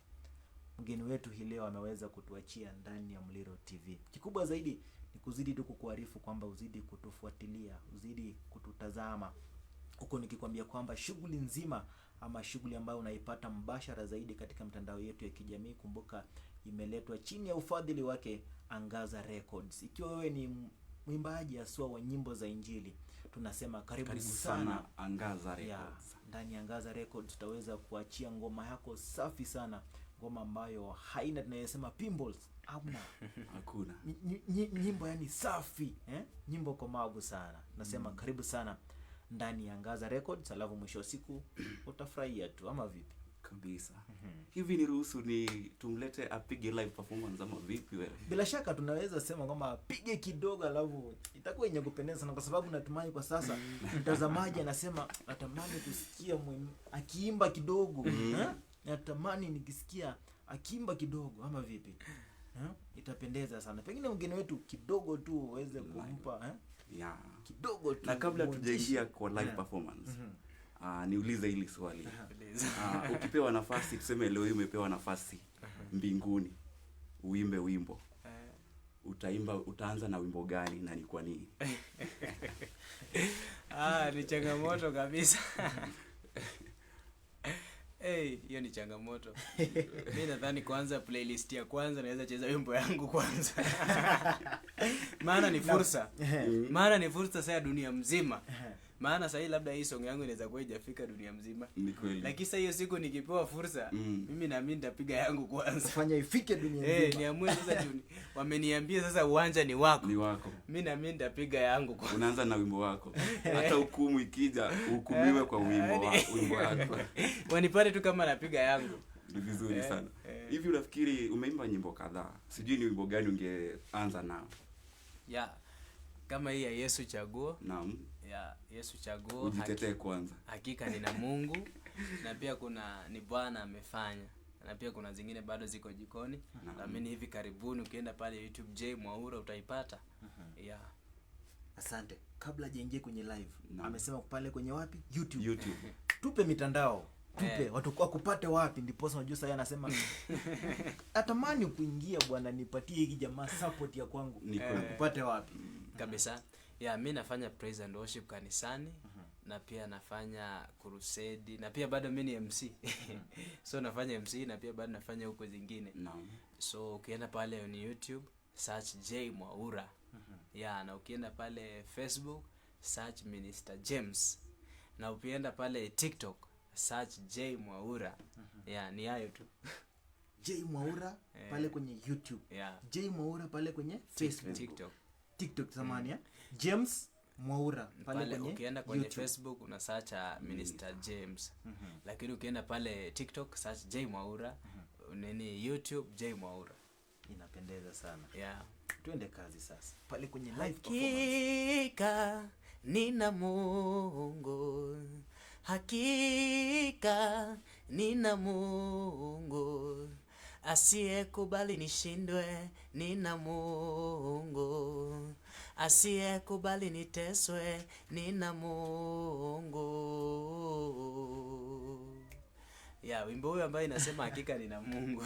mgeni wetu hii leo ameweza kutuachia ndani ya Muliro TV. Kikubwa zaidi ni kuzidi tu kukuarifu kwamba uzidi kutufuatilia, uzidi kututazama. Huko nikikwambia kwamba shughuli nzima ama shughuli ambayo unaipata mbashara zaidi katika mtandao yetu ya kijamii, kumbuka imeletwa chini ya ufadhili wake Angaza Records. Ikiwa wewe ni mwimbaji haswa wa nyimbo za Injili, tunasema karibu sana Angaza Records. Ndani ya Angaza Records utaweza kuachia ngoma yako safi sana, ngoma ambayo haina tunayosema pimples, Hakuna. Nyimbo yani safi, nyimbo komavu sana. Nasema karibu sana ndani ya Angaza Records, alafu mwisho siku utafurahia tu, ama vipi? Kabisa. Hivi ni ruhusu ni tumlete apige live performance ama vipi wewe? Bila shaka tunaweza sema kwamba apige kidogo, alafu itakuwa yenye kupendeza sana, kwa sababu natumai kwa sasa mtazamaji anasema natamani kusikia akiimba kidogo. Natamani nikisikia akiimba kidogo, ama vipi? Itapendeza sana. Pengine mgeni wetu kidogo tu uweze kumpa kidogo tu. Na kabla tujaingia kwa live performance, niulize hili swali. Ukipewa nafasi, tuseme leo hii umepewa nafasi mbinguni uimbe wimbo, utaanza na wimbo gani na ni kwa nini? Ni changamoto kabisa. Hiyo ni changamoto. Mimi nadhani kwanza playlist ya kwanza naweza cheza wimbo yangu kwanza. Maana ni fursa. Maana ni fursa sasa dunia mzima. Maana sasa labda hii song yangu inaweza kuwa haijafika dunia mzima. Ni kweli. Lakini sasa hiyo siku nikipewa fursa, mimi na mimi nitapiga yangu kwanza. Fanya ifike dunia mzima. Niamue sasa wameniambia sasa uwanja ni wako. Ni wako. Mimi na mimi nitapiga yangu kwanza. Unaanza na wimbo wako. Hata hukumu ikija, hukumiwe kwa wimbo wako. Wanipate tu kama napiga yangu. Ni vizuri sana. Hivi unafikiri umeimba nyimbo kadhaa, sijui ni wimbo gani ungeanza nao? Kama hii ya Yesu Chaguo. Naam. Yesu Chaguo. Ujitetee kwanza. Hakika nina Mungu. Na pia kuna ni Bwana amefanya. Na pia kuna zingine bado ziko jikoni. Naamini hivi karibuni ukienda pale YouTube J Mwaura utaipata. Asante. Kabla hajaingia kwenye live, amesema pale kwenye wapi? YouTube. Tupe mitandao. Tupe watu kwa kupate wapi, ndipo unajua sasa anasema atamani kuingia bwana, nipatie hiki jamaa support ya kwangu. Kupate wapi? Kabisa. Mimi nafanya praise and worship kanisani. Na pia nafanya crusade, na pia bado mimi ni MC. So nafanya MC na pia bado nafanya huko zingine. So ukienda pale on YouTube search J Mwaura. Na ukienda pale Facebook search Minister James. Na ukienda pale TikTok search J Mwaura. Ni hayo tu. J Mwaura pale kwenye YouTube. J Mwaura pale kwenye Facebook. TikTok zamani James Mwaura pale kwenye ukienda kwenye YouTube. Facebook una search Minister James. Lakini ukienda pale TikTok search J Mwaura. Nini YouTube J Mwaura. Inapendeza sana. Tuende kazi sasa. Pale kwenye live hakika nina Mungu. Hakika nina Mungu. Asiyekubali nishindwe, nina Mungu. Asiyekubali niteswe, nina Mungu. Wimbo huo ambao inasema hakika nina Mungu.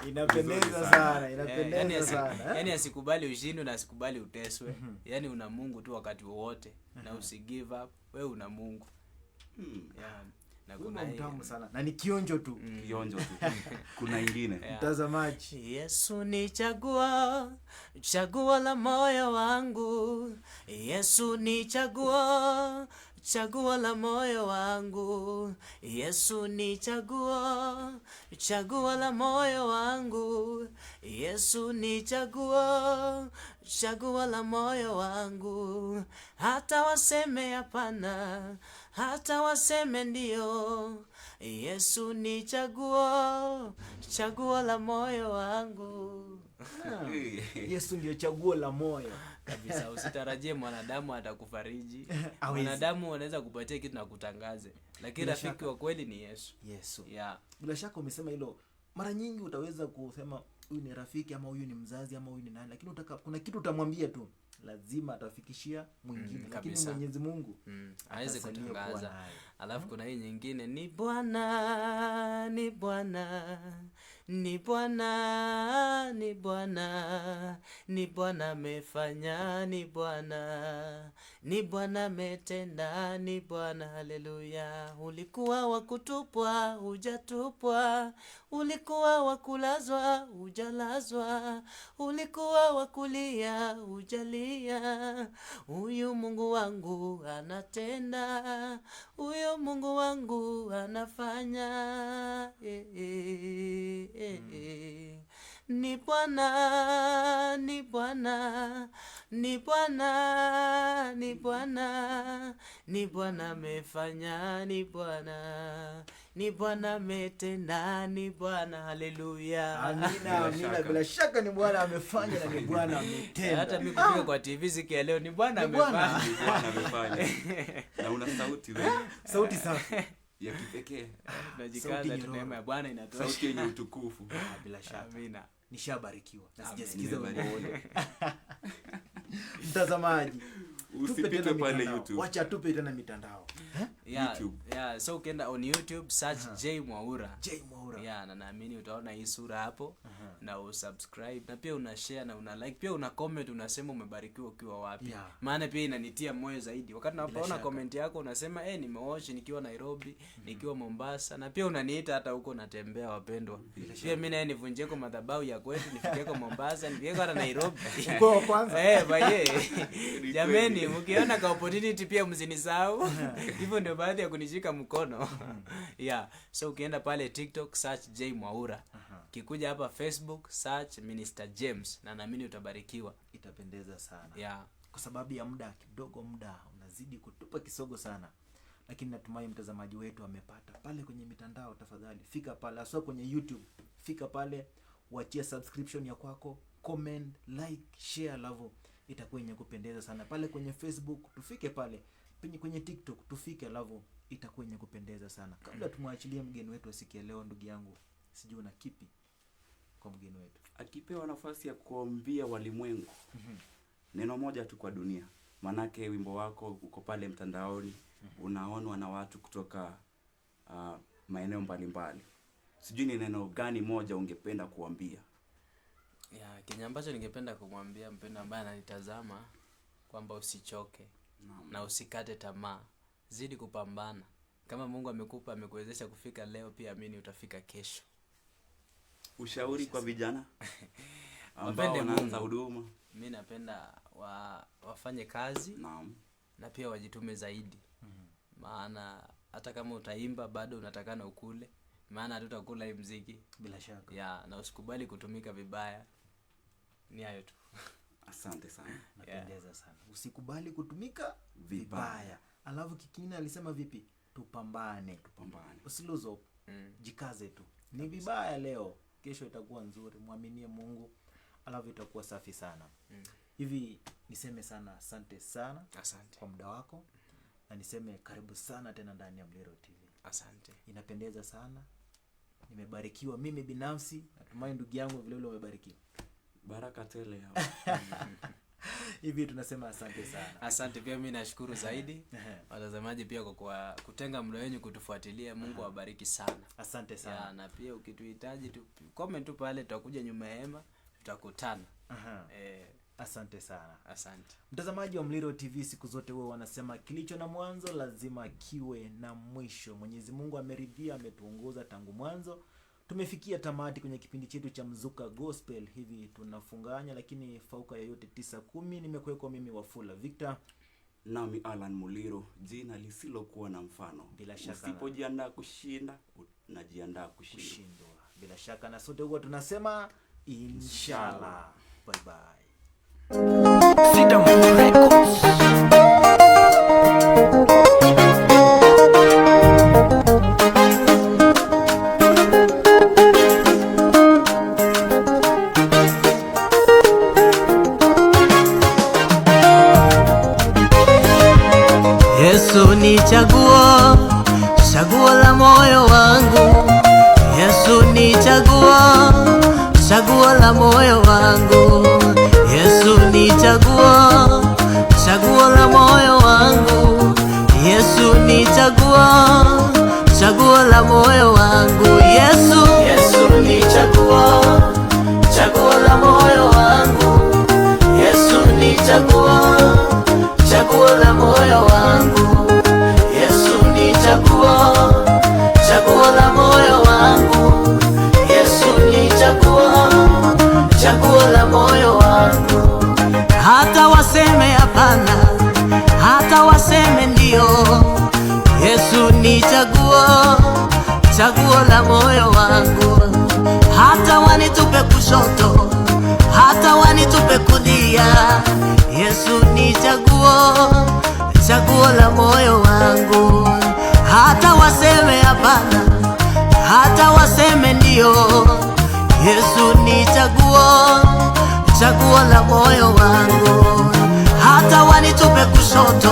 Inapendeza sana, inapendeza sana. Yaani asikubali ushindwe na asikubali uteswe. Yaani una Mungu tu wakati wote na usi give up. Wewe una Mungu. Na kuna mtamu sana. Na ni kionjo tu. Kionjo tu. Kuna ingine. Mtazamaji. Yesu ni chaguo la moyo wangu. Yesu ni chaguo chaguo la moyo wangu. Yesu ni chaguo, chaguo la moyo wangu. Yesu ni chaguo, chaguo la moyo wangu. Hata waseme hapana, hata waseme ndio, Yesu ni chaguo, chaguo la moyo wangu. Yesu ndio chaguo la moyo. Kabisa, usitarajie mwanadamu atakufariji. Hawezi. Mwanadamu anaweza kupatia kitu na kutangaze, lakini Bila rafiki shaka. wa kweli ni Yesu. Yesu. Yeah. Bila shaka umesema hilo. Mara nyingi utaweza kusema huyu ni rafiki ama huyu ni mzazi ama huyu ni nani, lakini kuna kitu utamwambia tu, lazima atafikishia mwingine. Lakini kabisa. Mwenyezi Mungu Hawezi atasalia kuwa kutangaza. naye. Alafu kuna hii nyingine, ni Bwana, ni Bwana, ni Bwana, ni Bwana, ni Bwana amefanya, ni Bwana, ni Bwana ametenda, ni Bwana. Haleluya. Ulikuwa wa kutupwa, hujatupwa. Ulikuwa wa kulazwa, hujalazwa. Ulikuwa wa kulia, hujalia. Huyu Mungu wangu anatenda, huyo Mungu wangu anafanya. Ni Bwana, ni Bwana, ni Bwana, ni Bwana, ni Bwana amefanya, ni Bwana, ni Bwana ametenda, ni Bwana. Haleluya. Amina, amina. Bila shaka ni Bwana amefanya na ni Bwana ametenda. Hata mimi kupiga kwa TV siku ya leo, ni Bwana Ni Bwana. amefanya. Bwana amefanya. Na una sauti wewe Sauti safi. ya kipekee, Sauti Tunajikaza, nyororo. tunaema ya Bwana inatosha. sauti yenye utukufu. Bila shaka. Amina. Nishabarikiwa. Na Amen. sijasikiza Nimebarikiwa. wengine. Mtazamaji, tupe Usipite tena pale mitandao. YouTube. Wacha tupe tena mitandao. Yeah, YouTube. yeah, so ukienda on YouTube search J Mwaura. J Mwaura. Yeah, na naamini utaona hii sura hapo. Na usubscribe, na pia una share na una like, pia una comment, unasema umebarikiwa ukiwa wapi. Yeah. Maana pia inanitia moyo zaidi. Wakati napoona shaka. comment yako unasema nimewatch nikiwa Nairobi, nikiwa Mombasa, na pia unaniita hata huko natembea, wapendwa. Pia mimi naye nivunjie kwa madhabahu ya kwetu, nifikie kwa Mombasa, nifikie hata Nairobi. Kwa wa kwanza. Baye. Jameni, mkiona ka opportunity pia msinisahau. Hivyo ndio baadhi ya kunishika mkono. Yeah, so ukienda pale TikTok search J Mwaura. Kikuja hapa Facebook search Minister James, na naamini utabarikiwa. Itapendeza sana. Yeah. Kwa sababu ya muda kidogo, muda unazidi kutupa kisogo sana, lakini natumai mtazamaji wetu amepata pale kwenye mitandao. Tafadhali fika pale, hasa kwenye YouTube, fika pale, wachia subscription ya kwako, comment, like, share, love, itakuwa yenye kupendeza sana. Pale kwenye Facebook tufike pale, kwenye TikTok tufike, love, itakuwa yenye kupendeza sana. Kabla tumwachilie mgeni wetu asikie leo, ndugu yangu, sijui una kipi kwa mgeni wetu? Akipewa nafasi ya kuambia walimwengu neno moja tu kwa dunia, manake wimbo wako uko pale mtandaoni, unaonwa na watu kutoka maeneo mbalimbali. Sijui ni neno gani moja ungependa kuambia? Yeah, kile ambacho ningependa kumwambia mpendwa ambaye ananitazama kwamba usichoke na usikate tamaa. Zidi kupambana. Kama Mungu amekuwezesha kufika leo, pia amini utafika kesho. Ushauri kwa vijana ambao Wapende wanaanza Mungu. huduma? Mimi napenda wafanye kazi Naam. na pia wajitume zaidi. Maana hata kama utaimba bado unatakana ukule. Maana hatutakula hii muziki. Bila shaka. Yeah, na usikubali kutumika vibaya. Ni hayo tu. Asante sana. Napendeza sana. Usikubali kutumika vibaya. Alafu kikini alisema vipi? Tupambane. Usiluze hope. Jikaze tu. Ni vibaya leo, kesho itakuwa nzuri. Muaminie Mungu, alafu itakuwa safi sana. Hivi niseme sana asante sana. Asante. Kwa muda wako. Na niseme karibu sana tena ndani ya Mliro TV. Asante. Inapendeza sana. Nimebarikiwa mimi binafsi, natumai ndugu yangu vile vile umebarikiwa. Baraka tele hapa. Hivi tunasema asante sana. Asante pia, mimi nashukuru zaidi. Watazamaji pia kwa kutenga muda wenu kutufuatilia. Mungu awabariki sana. Asante sana. Ya, na pia ukituhitaji tu comment tu pale, tutakuja nyuma ya hema, tutakutana. Asante sana. Asante. Mtazamaji wa Mliro TV, siku zote huwa wanasema kilicho na mwanzo lazima kiwe na mwisho. Mwenyezi Mungu ameridhia, ametuongoza tangu mwanzo. Tumefikia tamati kwenye kipindi chetu cha Mzuka Gospel. Hivi tunafunganya, lakini fauka ya yote 9:10 nimekuwekwa mimi Wafula Victor. nami Alan Muliro, jina lisilokuwa na mfano. Bila shaka usipojiandaa kushinda, unajiandaa kushindwa. Bila shaka na sote huwa tunasema inshallah. Bye bye. Freedom Records. Yesu ni chaguo, chaguo la moyo wangu. Yesu ni chaguo, chaguo la moyo wangu. Yesu ni chaguo, chaguo la moyo wangu. Yesu ni chaguo, chaguo la moyo wangu. Yesu ni chaguo, chaguo la moyo wangu. Yesu ni chaguo, chaguo la moyo wangu. Yesu ni chaguo, chaguo la moyo wangu. Yesu ni chaguo, chaguo la moyo wangu. Hata waseme hapana, hata waseme ndio, Yesu ni chaguo, chaguo la moyo wangu. Hata wanitupe kushoto, hata wanitupe kulia, Yesu ni chaguo, chaguo la moyo wangu. Hata waseme hapana, hata waseme ndio, Yesu ni chaguo, chaguo la moyo wangu. Hata wanitupe kushoto,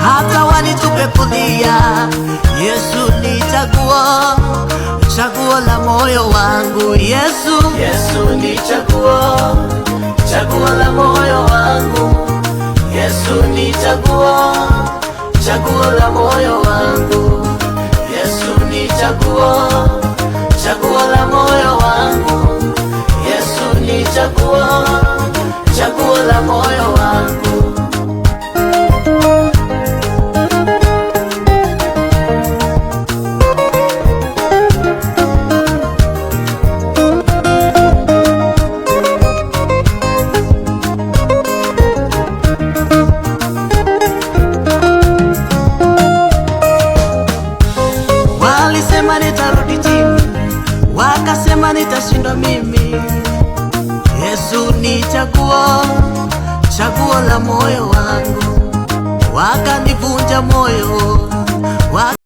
hata wanitupe kulia, Yesu ni chaguo, chaguo la moyo wangu. Yesu ni chaguo, chaguo la moyo wangu. Yesu ni chaguo, chaguo la moyo wangu. Yesu ni chaguo, chaguo la moyo wangu. Yesu ni chaguo, chaguo la moyo wangu. Walisema nitarudi chini, wakasema nitashindwa mimi. Yesu ni chaguo, chaguo la moyo wangu. Wakanivunja moyo,